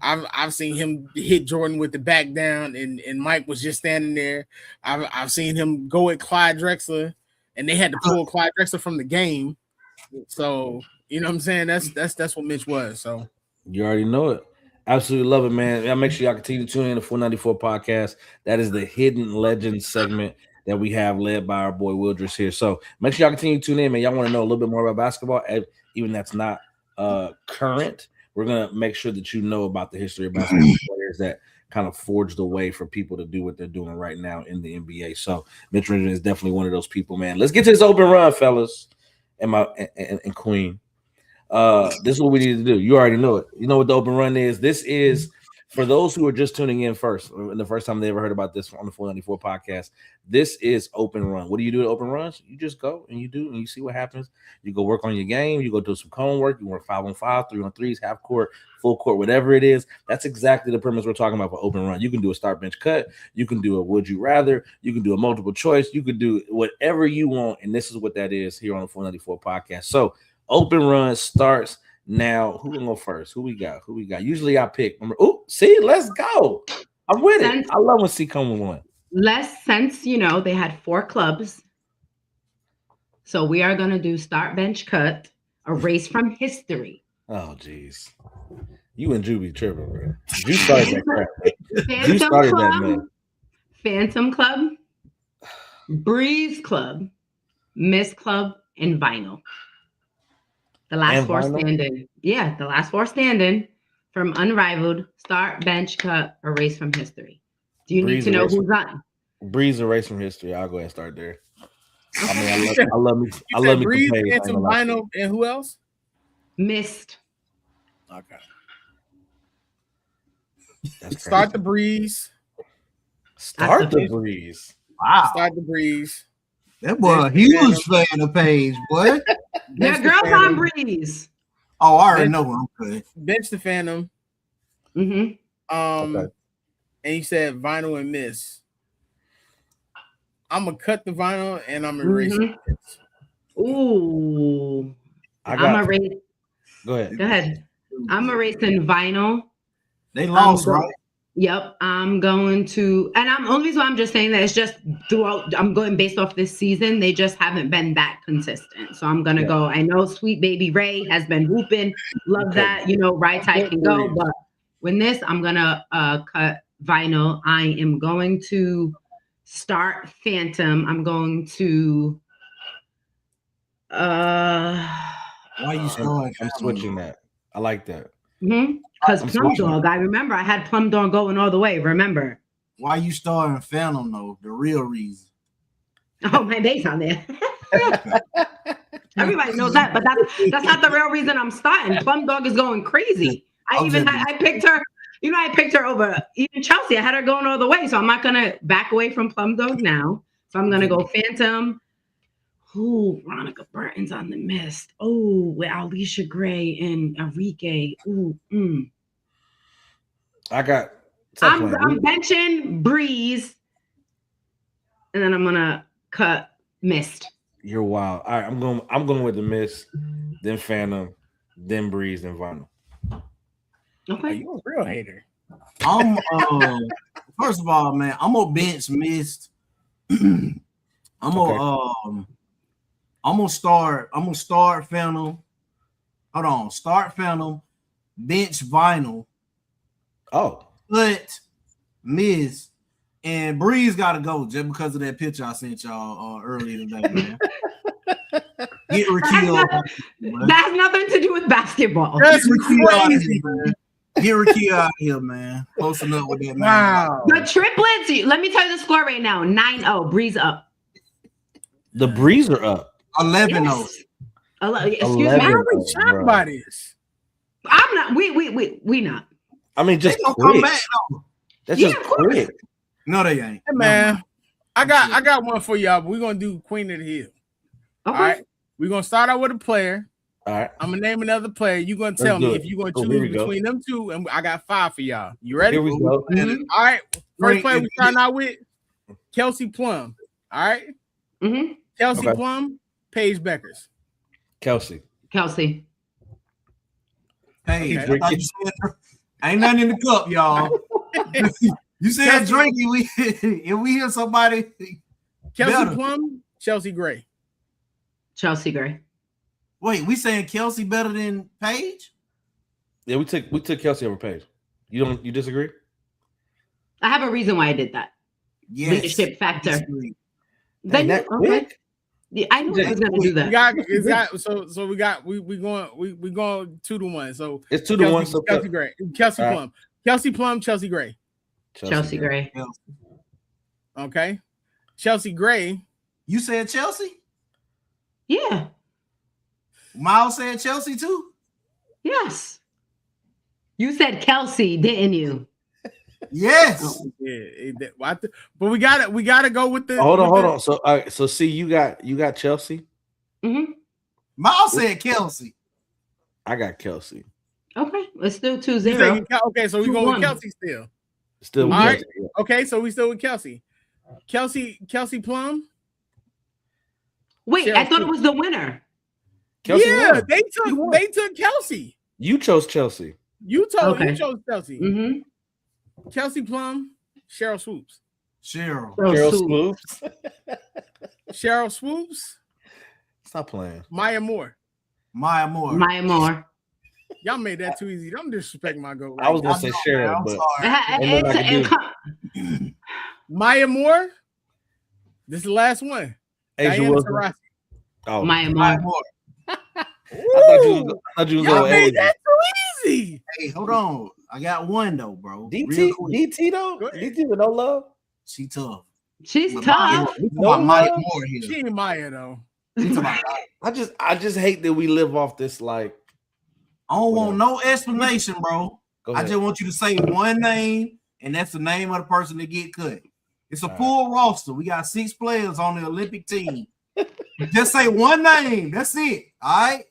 Speaker 6: I've seen him hit Jordan with the back down, and Mike was just standing there. I've seen him go at Clyde Drexler, and they had to pull Clyde Drexler from the game. So you know what I'm saying? That's what Mitch was. So
Speaker 4: you already know it. Absolutely love it, man. Y'all make sure y'all continue to tune in to 494 Podcast. That is the Hidden Legends segment that we have led by our boy Wildress here. So make sure y'all continue to tune in, man. Y'all want to know a little bit more about basketball, even that's not current. We're gonna make sure that you know about the history of basketball players that kind of forged the way for people to do what they're doing right now in the NBA. So Mitch Richmond is definitely one of those people, man. Let's get to this open run, fellas, and Queen. This is what we need to do. You already know it. You know what the open run is. This is for those who are just tuning in first, and the first time they ever heard about this on the 494 Podcast. This is open run. What do you do at open runs? You just go and you do, and you see what happens. You go work on your game. You go do some cone work. You work 5-on-5, 3-on-3s, half court, full court, whatever it is. That's exactly the premise we're talking about for open run. You can do a start bench cut. You can do a would you rather. You can do a multiple choice. You can do whatever you want, and this is what that is here on the 494 Podcast. So open run starts now. Who can go first? Who we got? Usually I pick. Oh, see, let's go. I'm with it. I love when C come with one.
Speaker 7: Less since, they had 4 clubs. So we are going to do start, bench, cut, erase from history.
Speaker 4: Oh, jeez. You and Drew be tripping, bro. Drew started that crap. Drew started that, man.
Speaker 7: Phantom Club, Breeze Club, Miss Club, and Vinyl. The last
Speaker 4: And
Speaker 7: 4
Speaker 4: Vinyl?
Speaker 7: standing. Yeah, the last 4 standing from Unrivaled, start, bench, cut, erase from history. Do you
Speaker 4: Breeze
Speaker 7: need to know
Speaker 4: erase
Speaker 7: who's on?
Speaker 4: Breeze erase from history. I'll go ahead and start there. I mean, I love me. I
Speaker 6: You
Speaker 4: love
Speaker 6: said
Speaker 4: me.
Speaker 6: Breeze,
Speaker 4: Some Page, I ain't
Speaker 6: Phantom,
Speaker 4: gonna lie to
Speaker 6: Vinyl, and who else?
Speaker 7: Missed.
Speaker 6: Okay.
Speaker 4: you. That's
Speaker 6: Start the
Speaker 4: crazy.
Speaker 6: Breeze.
Speaker 4: Start the Breeze.
Speaker 5: Wow.
Speaker 6: Start the Breeze.
Speaker 5: That boy a huge fan of Paige, boy.
Speaker 7: Yeah, girls on Breeze.
Speaker 5: Oh, I already know. Okay.
Speaker 6: Bench the Phantom.
Speaker 7: Mm-hmm.
Speaker 4: Okay.
Speaker 6: And you said Vinyl and Miss. I'm gonna cut the Vinyl and I'm erasing.
Speaker 7: Ooh.
Speaker 4: Go ahead.
Speaker 7: Go ahead. I'm erasing Vinyl.
Speaker 5: They lost, right?
Speaker 7: Yep. I'm going to, and only reason why I'm just saying that is just throughout, I'm going based off this season. They just haven't been that consistent. So I'm going to go. I know Sweet Baby Ray has been whooping. Love that. Right type can go. But when this, I'm going to cut Vinyl. I am going to start Phantom. I'm going to,
Speaker 5: Why you starting?
Speaker 4: I'm switching that. I like that.
Speaker 7: because
Speaker 4: I'm
Speaker 7: Plum
Speaker 4: switching.
Speaker 7: Dog, I remember I had Plum Dog going all the way. Remember?
Speaker 5: Why you starting Phantom though? The real reason.
Speaker 7: Oh, my date's on there. Everybody knows that, but that's not the real reason I'm starting. Plum Dog is going crazy. I picked her. I picked her over even Chelsea. I had her going all the way, so I'm not gonna back away from Plum Dog now. So I'm gonna go Phantom. Ooh, Veronica Burton's on the Mist. Oh, with Alicia Gray and Enrique. Ooh,
Speaker 4: I'm
Speaker 7: benching Breeze, and then I'm gonna cut Mist.
Speaker 4: You're wild. All right, I'm going with the Mist, then Phantom, then Breeze, then Vinyl.
Speaker 7: Okay.
Speaker 6: You a real hater.
Speaker 5: First of all, man, I'm gonna bench Mist. I'm gonna start Phantom. Hold on, start Phantom, bench Vinyl.
Speaker 4: Oh,
Speaker 5: But Miz and Breeze gotta go just because of that picture I sent y'all earlier today, man. Get Raquel.
Speaker 7: That has nothing to do with basketball.
Speaker 6: That's
Speaker 5: crazy, man. Get Raquel out of here, man. Posting up with that man.
Speaker 6: Wow.
Speaker 7: The triplets, let me tell you the score right now. 9-0, Breeze up.
Speaker 4: the Breeze are up.
Speaker 5: 11-0.
Speaker 7: Yes. Excuse
Speaker 4: 11.
Speaker 7: me.
Speaker 6: Why are we talking about this?
Speaker 7: I'm not. We not.
Speaker 4: I mean, just
Speaker 5: They gonna come
Speaker 4: quick.
Speaker 5: back though.
Speaker 4: That's
Speaker 7: Yeah,
Speaker 4: just
Speaker 7: of course.
Speaker 4: quick.
Speaker 5: No, they ain't.
Speaker 6: Hey, man, I got one for y'all, but we're gonna do Queen of the Hill.
Speaker 7: Okay.
Speaker 6: All right. We're gonna start out with a player.
Speaker 4: All right.
Speaker 6: I'm gonna name another player. You're gonna
Speaker 4: Let's
Speaker 6: tell
Speaker 4: do
Speaker 6: me
Speaker 4: it.
Speaker 6: if you're gonna
Speaker 4: Oh, here we
Speaker 6: choose
Speaker 4: go.
Speaker 6: between them two, and I got 5 for y'all. You ready?
Speaker 4: Here we go.
Speaker 7: Mhm.
Speaker 6: All right. First
Speaker 5: Right,
Speaker 6: player we
Speaker 5: and-
Speaker 6: starting out with Kelsey Plum. All right.
Speaker 7: Mm-hmm.
Speaker 6: Kelsey
Speaker 4: Okay.
Speaker 6: Plum, Paige Beckers.
Speaker 4: Kelsey.
Speaker 7: Kelsey.
Speaker 5: Hey,
Speaker 6: Okay.
Speaker 5: I thought you said ain't nothing in the cup, y'all. You said
Speaker 6: Kelsey-
Speaker 5: drinking. If we hear somebody,
Speaker 6: Kelsey
Speaker 5: Better.
Speaker 6: Plum, Chelsea Gray.
Speaker 7: Chelsea Gray.
Speaker 5: wait, we saying Kelsey better than Paige?
Speaker 4: Yeah, we took Kelsey over Paige. You disagree?
Speaker 7: I have a reason why I did that.
Speaker 5: Yes.
Speaker 7: Leadership factor.
Speaker 5: Disagree.
Speaker 7: Then
Speaker 4: that
Speaker 7: okay.
Speaker 4: quick?
Speaker 7: Yeah, I knew I was gonna do that.
Speaker 6: So we going 2-1. So
Speaker 4: It's 2-1. So
Speaker 6: Kelsey Gray. Kelsey
Speaker 4: All right.
Speaker 6: Plum. Kelsey Plum, Chelsea Gray.
Speaker 7: Chelsea Gray.
Speaker 6: Okay. Chelsea Gray.
Speaker 5: You said Chelsea?
Speaker 7: Yeah.
Speaker 6: Miles said Chelsea too.
Speaker 7: Yes. You said Kelsey, didn't you?
Speaker 5: Yes.
Speaker 6: But we gotta go with the.
Speaker 4: Hold on. So all right, so see, you got Chelsea.
Speaker 7: Mm-hmm.
Speaker 5: Miles said Kelsey.
Speaker 4: I got Kelsey.
Speaker 7: Okay, let's do
Speaker 6: You
Speaker 7: 2-0.
Speaker 6: saying- Okay, so we go with
Speaker 7: 2-1.
Speaker 6: Kelsey still.
Speaker 4: Still,
Speaker 6: All
Speaker 4: with
Speaker 6: right.
Speaker 4: Kelsey.
Speaker 6: Okay, so we still with Kelsey. Kelsey Plum.
Speaker 7: Wait, I thought it was the winner.
Speaker 4: Kelsey
Speaker 6: Yeah,
Speaker 4: won.
Speaker 6: they took Kelsey.
Speaker 4: You chose Chelsea.
Speaker 6: You chose
Speaker 7: Okay.
Speaker 6: Chelsea.
Speaker 7: Mm-hmm.
Speaker 6: Kelsey Plum, Cheryl Swoops.
Speaker 5: Cheryl.
Speaker 4: Cheryl
Speaker 7: Swoops.
Speaker 4: Swoops.
Speaker 6: Cheryl Swoops.
Speaker 4: Stop playing.
Speaker 6: Maya Moore.
Speaker 5: Maya Moore.
Speaker 7: Maya Moore.
Speaker 6: Y'all made that too easy. Don't disrespect my goat.
Speaker 4: I was
Speaker 6: Right
Speaker 4: gonna say Cheryl,
Speaker 5: I'm
Speaker 4: but
Speaker 5: sorry.
Speaker 6: Maya Moore. This is the last one.
Speaker 4: Asia
Speaker 6: Diana
Speaker 4: Wilson.
Speaker 6: Taurasi.
Speaker 4: Oh,
Speaker 7: Maya
Speaker 5: Maya
Speaker 7: Moore.
Speaker 5: Moore.
Speaker 4: I thought you was
Speaker 6: Y'all
Speaker 4: going
Speaker 6: made
Speaker 4: Asia.
Speaker 6: that too easy.
Speaker 5: Hey, hold on. I got one though, bro. Real
Speaker 4: DT,
Speaker 5: quick.
Speaker 4: DT though.
Speaker 6: Go ahead.
Speaker 4: DT with no love.
Speaker 5: She tough.
Speaker 7: She's
Speaker 5: But
Speaker 7: tough.
Speaker 5: We talking about Maya Moore here.
Speaker 6: She ain't Maya though.
Speaker 5: We talking about
Speaker 4: I just hate that we live off this like.
Speaker 5: I don't want no explanation, bro.
Speaker 4: Go
Speaker 5: I
Speaker 4: ahead.
Speaker 5: just want you to say one name, and that's the name of the person that get cut. It's a
Speaker 4: All
Speaker 5: full roster. We got 6 players on the Olympic team. Just say one name. That's it. All right.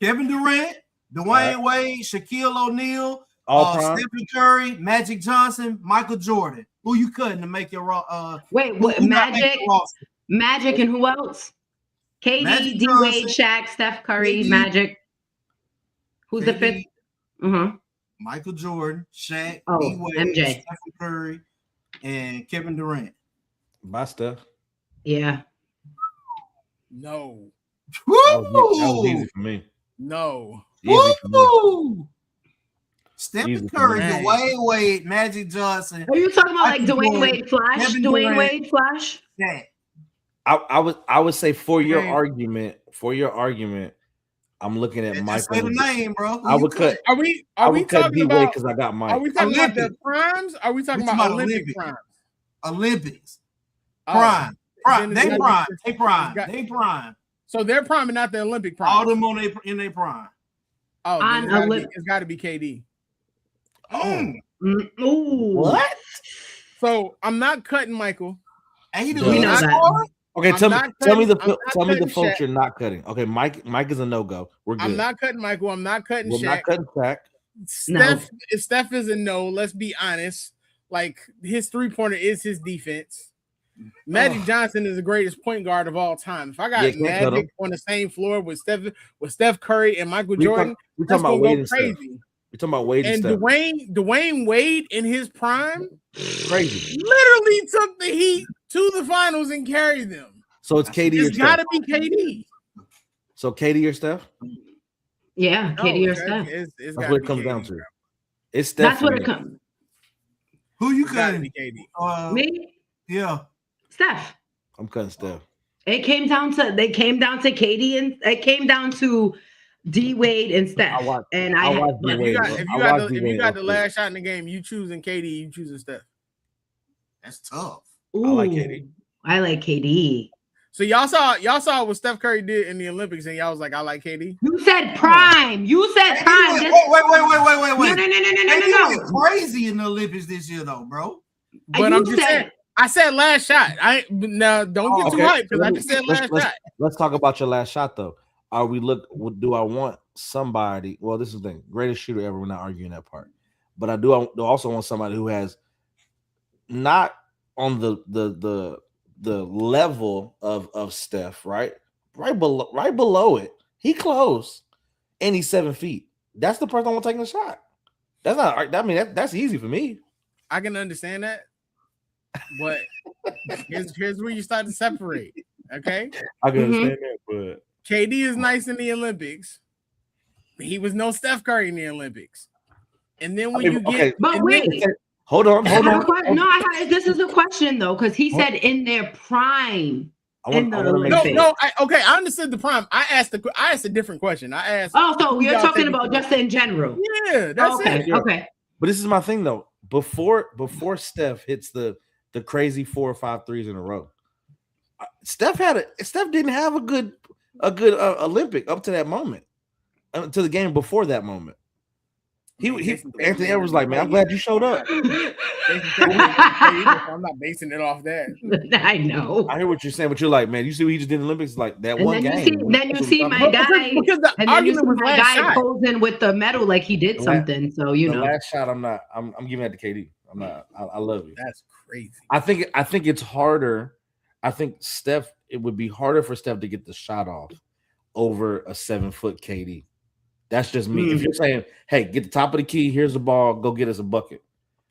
Speaker 5: Kevin Durant, Dwayne Wade, Shaquille O'Neal,
Speaker 4: All prime.
Speaker 5: Stephen Curry, Magic Johnson, Michael Jordan. Who you cutting to make your
Speaker 7: Wait,
Speaker 5: who
Speaker 7: what?
Speaker 5: not make your roster?
Speaker 7: Magic and who else? KD,
Speaker 5: Magic
Speaker 7: D Wade,
Speaker 5: Johnson,
Speaker 7: Shaq, Steph Curry,
Speaker 5: KD,
Speaker 7: Magic. Who's the
Speaker 5: KD,
Speaker 7: fifth? Uh-huh.
Speaker 5: Michael Jordan, Shaq,
Speaker 7: Oh,
Speaker 5: D Wade,
Speaker 7: MJ.
Speaker 5: Stephen Curry, and Kevin Durant.
Speaker 4: Bye, Steph.
Speaker 7: Yeah.
Speaker 6: No.
Speaker 4: That was easy for me.
Speaker 6: No.
Speaker 4: Easy for me.
Speaker 5: Woo! Stephen
Speaker 4: Easy for
Speaker 5: Curry,
Speaker 6: me.
Speaker 5: Dwayne Wade, Magic Johnson,
Speaker 7: Are you talking about like
Speaker 5: Michael
Speaker 7: Dwayne
Speaker 5: Jordan,
Speaker 7: Wade Flash?
Speaker 5: Kevin
Speaker 7: Dwayne
Speaker 5: Durant.
Speaker 7: Wade Flash?
Speaker 5: Shaq.
Speaker 4: I would say for your
Speaker 6: Man.
Speaker 4: argument, I'm looking at
Speaker 5: Just
Speaker 4: Michael.
Speaker 5: say the name, bro. Who
Speaker 4: I
Speaker 5: you
Speaker 4: would cut.
Speaker 6: Are we
Speaker 4: I
Speaker 6: are we
Speaker 4: would cut
Speaker 6: talking
Speaker 4: D-Wade
Speaker 6: about
Speaker 4: because I got Mike.
Speaker 6: are we talking about the
Speaker 5: Olympic.
Speaker 6: primes? Are we talking
Speaker 5: We
Speaker 6: about
Speaker 5: talking about
Speaker 6: Olympic
Speaker 5: Olympic.
Speaker 6: primes?
Speaker 5: Olympics.
Speaker 6: Oh,
Speaker 5: Prime.
Speaker 6: then it's
Speaker 5: They
Speaker 6: gotta be-
Speaker 5: prime. They prime.
Speaker 6: it's got-
Speaker 5: They prime.
Speaker 6: So they're prime and not the Olympic prime.
Speaker 5: All them in their prime.
Speaker 6: Oh, then
Speaker 7: On
Speaker 6: it's gotta be KD.
Speaker 5: Oh.
Speaker 7: Ooh.
Speaker 4: What?
Speaker 6: So I'm not cutting Michael.
Speaker 5: And he do
Speaker 7: We
Speaker 5: a
Speaker 7: know
Speaker 5: lot
Speaker 7: that.
Speaker 5: more?
Speaker 4: Okay,
Speaker 6: I'm
Speaker 4: tell
Speaker 6: not
Speaker 4: me the
Speaker 6: I'm not
Speaker 4: folks
Speaker 6: Shaq.
Speaker 4: you're not cutting. Okay, Mike is a no-go. We're good.
Speaker 6: I'm not cutting Michael. I'm not cutting
Speaker 4: We're
Speaker 6: Shaq.
Speaker 4: not cutting Shaq.
Speaker 6: Steph is a no. Let's be honest. Like his 3-pointer is his defense. Magic Johnson is the greatest point guard of all time. If I got
Speaker 4: Yeah, can't cut
Speaker 6: Magic
Speaker 4: him.
Speaker 6: on the same floor with Steph Curry and Michael
Speaker 4: We
Speaker 6: Jordan,
Speaker 4: we're
Speaker 6: that's
Speaker 4: talking about
Speaker 6: gonna
Speaker 4: Wade
Speaker 6: go
Speaker 4: and Steph.
Speaker 6: crazy.
Speaker 4: We're talking about Wade and
Speaker 6: And
Speaker 4: Steph.
Speaker 6: Dwayne Wade in his prime
Speaker 4: Crazy.
Speaker 6: literally took the Heat to the finals and carried them.
Speaker 4: So it's KD or
Speaker 6: It's
Speaker 4: Steph.
Speaker 6: gotta be KD.
Speaker 4: So KD or Steph?
Speaker 7: Yeah, KD or
Speaker 6: it's-
Speaker 7: Steph.
Speaker 6: It's
Speaker 4: That's
Speaker 6: gotta
Speaker 4: what it
Speaker 6: be
Speaker 4: comes
Speaker 6: KD,
Speaker 4: down to.
Speaker 6: bro.
Speaker 4: It's Steph.
Speaker 7: That's what
Speaker 4: for
Speaker 7: it
Speaker 4: me.
Speaker 7: comes.
Speaker 5: Who you
Speaker 6: It's gotta
Speaker 5: cutting?
Speaker 6: be KD.
Speaker 7: Me,
Speaker 5: Yeah.
Speaker 7: Steph.
Speaker 4: I'm cutting Steph.
Speaker 7: They came down to KD and it came down to D Wade and Steph.
Speaker 4: I watched-
Speaker 7: and
Speaker 4: I
Speaker 7: I
Speaker 4: watched
Speaker 7: but-
Speaker 4: D-Wade.
Speaker 6: If
Speaker 4: I
Speaker 6: you got
Speaker 4: watched
Speaker 6: the
Speaker 4: D-Wade
Speaker 6: last
Speaker 4: upset.
Speaker 6: shot in the game, you choosing KD, you choosing Steph.
Speaker 5: That's tough.
Speaker 4: I like
Speaker 7: Ooh,
Speaker 4: KD.
Speaker 7: I like KD.
Speaker 6: So y'all saw what Steph Curry did in the Olympics, and y'all was like, I like KD.
Speaker 7: You said prime. You said
Speaker 5: Hey,
Speaker 7: prime.
Speaker 5: wait.
Speaker 7: No.
Speaker 5: He went crazy in the Olympics this year, though, bro.
Speaker 6: But
Speaker 7: You
Speaker 6: I'm just
Speaker 7: said-
Speaker 6: saying, I said last shot. Now don't get too
Speaker 4: Okay.
Speaker 6: hyped because I just said last shot.
Speaker 4: Let's talk about your last shot though. Do I want somebody? Well, this is the thing. Greatest shooter ever. We're not arguing that part. But I do also want somebody who has not on the level of Steph, right? Right below it. He close and he's 7 feet. That's the person I want taking a shot. That's not. I mean, that's easy for me.
Speaker 6: I can understand that, but here's where you start to separate. Okay,
Speaker 4: I can
Speaker 7: Mhm.
Speaker 4: understand that, but
Speaker 6: KD is nice in the Olympics. He was no Steph Curry in the Olympics. And then when you get,
Speaker 7: But
Speaker 6: and
Speaker 7: wait.
Speaker 6: then-
Speaker 4: hold on.
Speaker 7: This is a question though, because he said in their prime.
Speaker 4: I want to make
Speaker 6: no,
Speaker 7: Olympics.
Speaker 6: no, I understood the prime. I asked a different question. I asked.
Speaker 7: Oh, so
Speaker 6: who
Speaker 7: you're
Speaker 6: y'all
Speaker 7: talking
Speaker 6: think
Speaker 7: about
Speaker 6: is-
Speaker 7: just in general.
Speaker 6: Yeah, that's
Speaker 7: Okay,
Speaker 6: it.
Speaker 4: Yeah.
Speaker 7: okay.
Speaker 4: But this is my thing though. Before Steph hits the crazy 4 or 5 threes in a row, Steph didn't have a good Olympic up to that moment, to the game before that moment. He Anthony Edwards was like, man, I'm glad you showed up.
Speaker 6: I'm not basing it off that.
Speaker 7: I know.
Speaker 4: I hear what you're saying, but you're like, man, you see what he just did in the Olympics, like that
Speaker 7: And
Speaker 4: one
Speaker 7: then
Speaker 4: game.
Speaker 7: you see my
Speaker 6: Because
Speaker 7: guy,
Speaker 6: the
Speaker 7: and then you see
Speaker 6: argument was
Speaker 7: my
Speaker 6: last
Speaker 7: guy
Speaker 6: shot.
Speaker 7: posing with the medal like he did
Speaker 4: The
Speaker 7: something. So you
Speaker 4: the
Speaker 7: know,
Speaker 4: last shot, I'm giving that to KD. I'm not. I love you.
Speaker 6: That's crazy.
Speaker 4: I think it's harder. I think Steph. It would be harder for Steph to get the shot off over a 7-foot KD. That's just me. If you're saying, "Hey, get the top of the key. Here's the ball. Go get us a bucket,"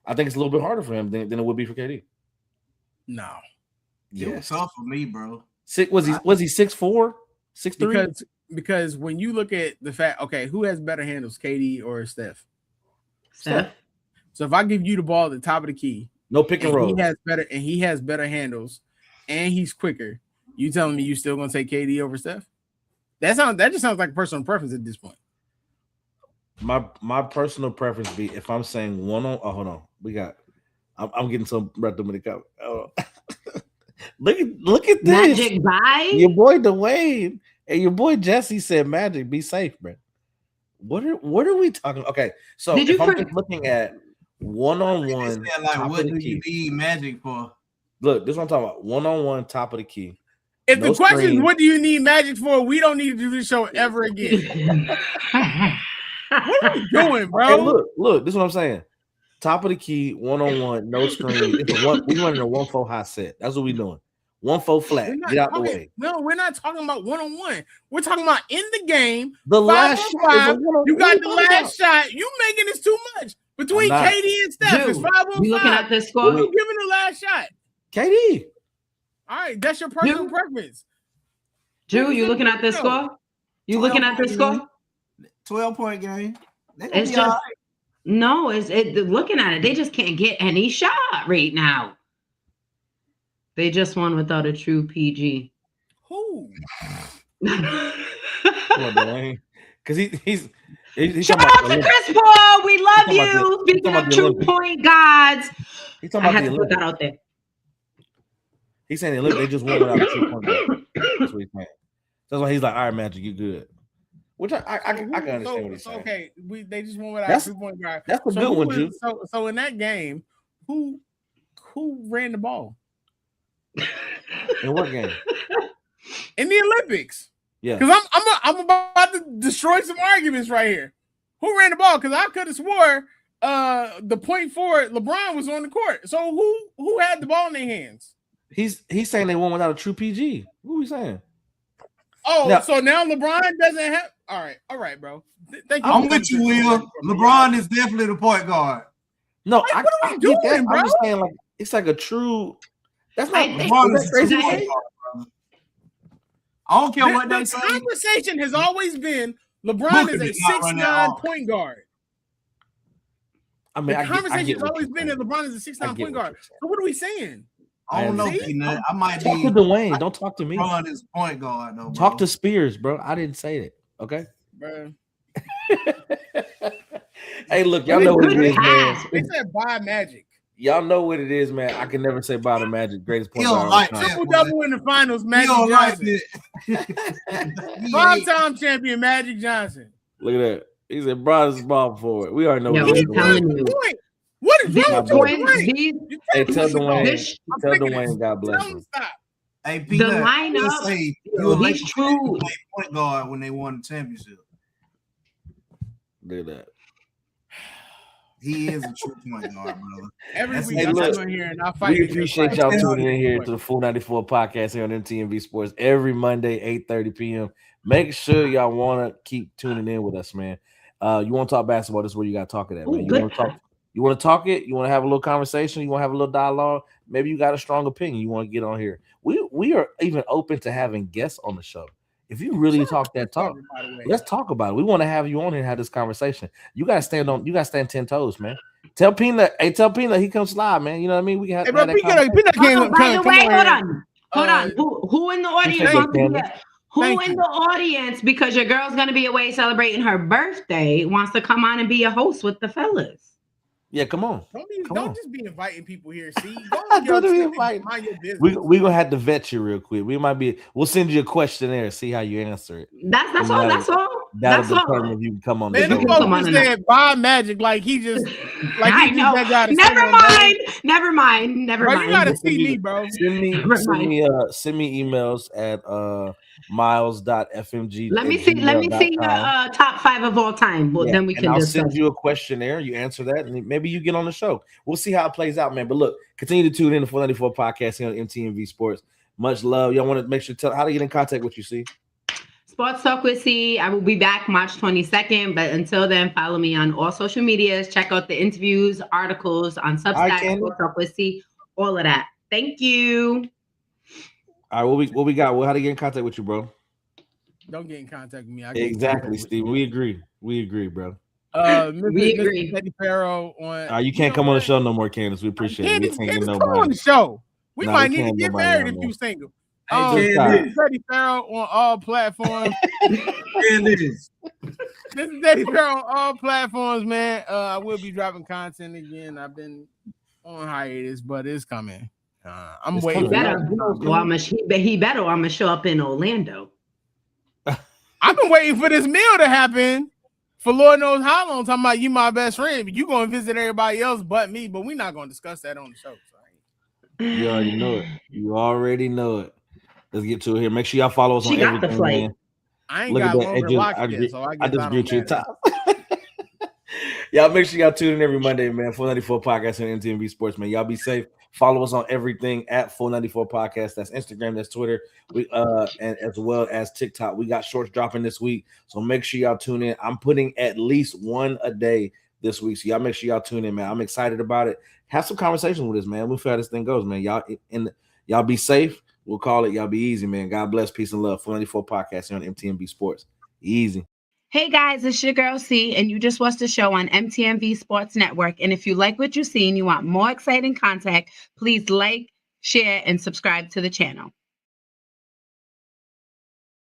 Speaker 4: I think it's a little bit harder for him than it would be for KD.
Speaker 6: No.
Speaker 5: It was tough for me, bro.
Speaker 4: Was he 6'4", 6'3"?
Speaker 6: Because when you look at the fact, okay, who has better handles, KD or Steph?
Speaker 7: Steph.
Speaker 6: So if I give you the ball at the top of the key,
Speaker 4: no pick and roll,
Speaker 6: he has better handles, and he's quicker. You telling me you still gonna take KD over Steph? That just sounds like personal preference at this point.
Speaker 4: My personal preference be if I'm saying one on. Oh, hold on, I'm getting some breath to the cup. Oh. look at this.
Speaker 7: Magic by
Speaker 4: your boy Dwayne and your boy Jesse said Magic. Be safe, bro. What are we talking? Okay, so I'm just looking at one-on-one,
Speaker 5: like, what do you need Magic for?
Speaker 4: Look, this is what I'm talking about. One-on-one, top of the key.
Speaker 6: If the question is what do you need Magic for, we don't need to do this show ever again. What are we doing, bro?
Speaker 4: Hey, look, this is what I'm saying. Top of the key, one-on-one, no screen. We running a 1-4 high set. That's what we doing. 1-4 flat. Get out the way.
Speaker 6: No, we're not talking about one-on-one. We're talking about in the game.
Speaker 4: The last shot.
Speaker 6: You got the last shot. You making this too much. Between KD and Steph, it's 5-on-5.
Speaker 7: You looking at this score?
Speaker 6: Who's giving the last shot?
Speaker 4: KD.
Speaker 6: All right, that's your personal preference.
Speaker 7: Drew, you looking at this score? You looking at this score?
Speaker 5: 12-point game.
Speaker 7: It's just no. It's looking at it. They just can't get any shot right now. They just won without a true PG.
Speaker 6: Who?
Speaker 4: Because he's
Speaker 7: shout out to Chris Paul. We love you. Speaking of 2-point gods,
Speaker 4: he's talking about the
Speaker 7: Olympics. Put that out there.
Speaker 4: He's saying the Olympics, they just won without a 2-point guard. That's what he's saying. That's why he's like, all right, Magic, you good. Which I can understand what he's saying. Okay,
Speaker 6: they just won without a 2-point guard.
Speaker 4: That's a good one, Drew.
Speaker 6: So in that game, who ran the ball?
Speaker 4: In what game?
Speaker 6: In the Olympics.
Speaker 4: Yeah.
Speaker 6: Because I'm about to destroy some arguments right here. Who ran the ball? Because I could have swore the point forward, LeBron was on the court. So who had the ball in their hands?
Speaker 4: He's saying they won without a true PG. What are we saying?
Speaker 6: Oh, so now LeBron doesn't have. All right, bro. Thank you.
Speaker 5: I'm with you, Will. LeBron is definitely the point guard.
Speaker 4: No,
Speaker 6: what are we doing,
Speaker 4: that.
Speaker 6: bro?
Speaker 4: I'm just saying, like, it's like a true. That's not
Speaker 5: LeBron is crazy. I don't care what they say.
Speaker 6: The conversation has always been LeBron is a 6'9" point guard.
Speaker 4: I mean,
Speaker 6: the conversation has always been that LeBron is a 6'9" point guard. So what are we saying?
Speaker 5: I don't know, Peanut. I might
Speaker 4: talk to Dwayne. Don't talk to me.
Speaker 5: LeBron is point guard, though. Bro.
Speaker 4: Talk to Spears, bro. I didn't say that. Okay,
Speaker 6: bro.
Speaker 4: Hey, look, y'all know what it is, man.
Speaker 6: They said buy Magic.
Speaker 4: Y'all know what it is, man. I can never say buy the Magic. Greatest point
Speaker 5: guard.
Speaker 6: Like triple-double in the finals, Magic Johnson. 5-time champion, Magic Johnson.
Speaker 4: Look at that. He said, "Bro, this is ball forward." We already know.
Speaker 6: What is wrong with Dwayne?
Speaker 4: Hey, tell Dwayne, God bless him.
Speaker 6: Stop.
Speaker 5: Hey, Peter,
Speaker 7: the lineup. He's true.
Speaker 5: Point guard when they won the championship.
Speaker 4: Look at that.
Speaker 5: He is a true point guard, brother.
Speaker 6: Every week I come in here and I fight.
Speaker 4: We appreciate y'all tuning in here to the Full 94 podcast here on MTV Sports every Monday, 8:30 p.m. Make sure y'all want to keep tuning in with us, man. You want to talk basketball? This is where you got to talk it at, man. You want to talk? You want to talk it? You want to have a little conversation? You want to have a little dialogue? Maybe you got a strong opinion. You want to get on here. We are even open to having guests on the show. If you really talk that talk, let's talk about it. We want to have you on here and have this conversation. You gotta stand 10 toes, man. Tell Peanut he comes live, man. You know what I mean? We can have,
Speaker 6: hey, bro, Peanut came.
Speaker 7: By the way, hold on. Who in the audience wants to be who in the audience, because your girl's gonna be away celebrating her birthday, wants to come on and be a host with the fellas?
Speaker 4: Yeah, come on.
Speaker 6: Don't just be inviting people here. See,
Speaker 4: don't be inviting. We gonna have to vet you real quick. We'll send you a questionnaire, see how you answer it.
Speaker 7: That's all.
Speaker 4: That'll determine if you can come on.
Speaker 6: Man, the folks said buy Magic like he just like
Speaker 7: I know. Never mind.
Speaker 6: Bro, you gotta see me, bro.
Speaker 4: Send me emails at miles.fmg.
Speaker 7: Let me see your top 5 of all time. Well, then we can
Speaker 4: I'll send you a questionnaire. You answer that, and maybe you get on the show. We'll see how it plays out, man. But look, continue to tune in to 494 podcast here on MTV Sports. Much love. Y'all want to make sure how to get in contact with you, C?
Speaker 7: Sports Talk with C. I will be back March 22nd, but until then, follow me on all social medias. Check out the interviews, articles on Substack, Sports Talk with C, all of that. Thank you.
Speaker 4: All right, what we got? How to get in contact with you, bro?
Speaker 6: Don't get in contact with me.
Speaker 4: Exactly, Steve. We agree, bro.
Speaker 7: We agree.
Speaker 6: Mr. Teddy Farrow on.
Speaker 4: You can't come on the show no more, Candace. We appreciate it. We can't get
Speaker 6: Candace,
Speaker 4: no
Speaker 6: come on
Speaker 4: money.
Speaker 6: the show. We
Speaker 4: Nah,
Speaker 6: might
Speaker 4: we
Speaker 6: need to
Speaker 4: can't
Speaker 6: get
Speaker 4: nobody
Speaker 6: married
Speaker 4: on
Speaker 6: if
Speaker 4: there.
Speaker 6: you single.
Speaker 5: Hey,
Speaker 6: Teddy Farrow on all platforms.
Speaker 5: Candace.
Speaker 6: This is Teddy Farrow on all platforms, man. I will be dropping content again. I've been on hiatus, but it's coming. I'm
Speaker 4: It's
Speaker 6: waiting.
Speaker 4: coming.
Speaker 7: He better. I'm gonna show up in Orlando.
Speaker 6: I've been waiting for this meal to happen for Lord knows how long. Talking about you, my best friend, but you gonna visit everybody else but me. But we're not gonna discuss that on the show. Sorry.
Speaker 4: You already know it. You already know it. Let's get to it here. Make sure y'all follow us on
Speaker 7: got the
Speaker 4: everything,
Speaker 7: flight.
Speaker 4: man.
Speaker 6: I ain't
Speaker 4: Look
Speaker 6: got
Speaker 4: at that.
Speaker 6: longer watch yet, so
Speaker 4: I just grew to the top. Y'all make sure y'all tune in every Monday, man. 494 Podcast and MTV Sports, man. Y'all be safe. Follow us on everything at 494 Podcast. That's Instagram, that's Twitter. We and as well as TikTok. We got shorts dropping this week, so make sure y'all tune in. I'm putting at least one a day this week, so y'all make sure y'all tune in, man. I'm excited about it. Have some conversations with us, man. We'll see how this thing goes, man. Y'all be safe. We'll call it. Y'all be easy, man. God bless, peace and love. 494 Podcast here on MTV Sports. Easy.
Speaker 7: Hey guys, it's your girl C, and you just watched the show on MTV Sports Network. And if you like what you see and you want more exciting content, please like, share, and subscribe to the channel.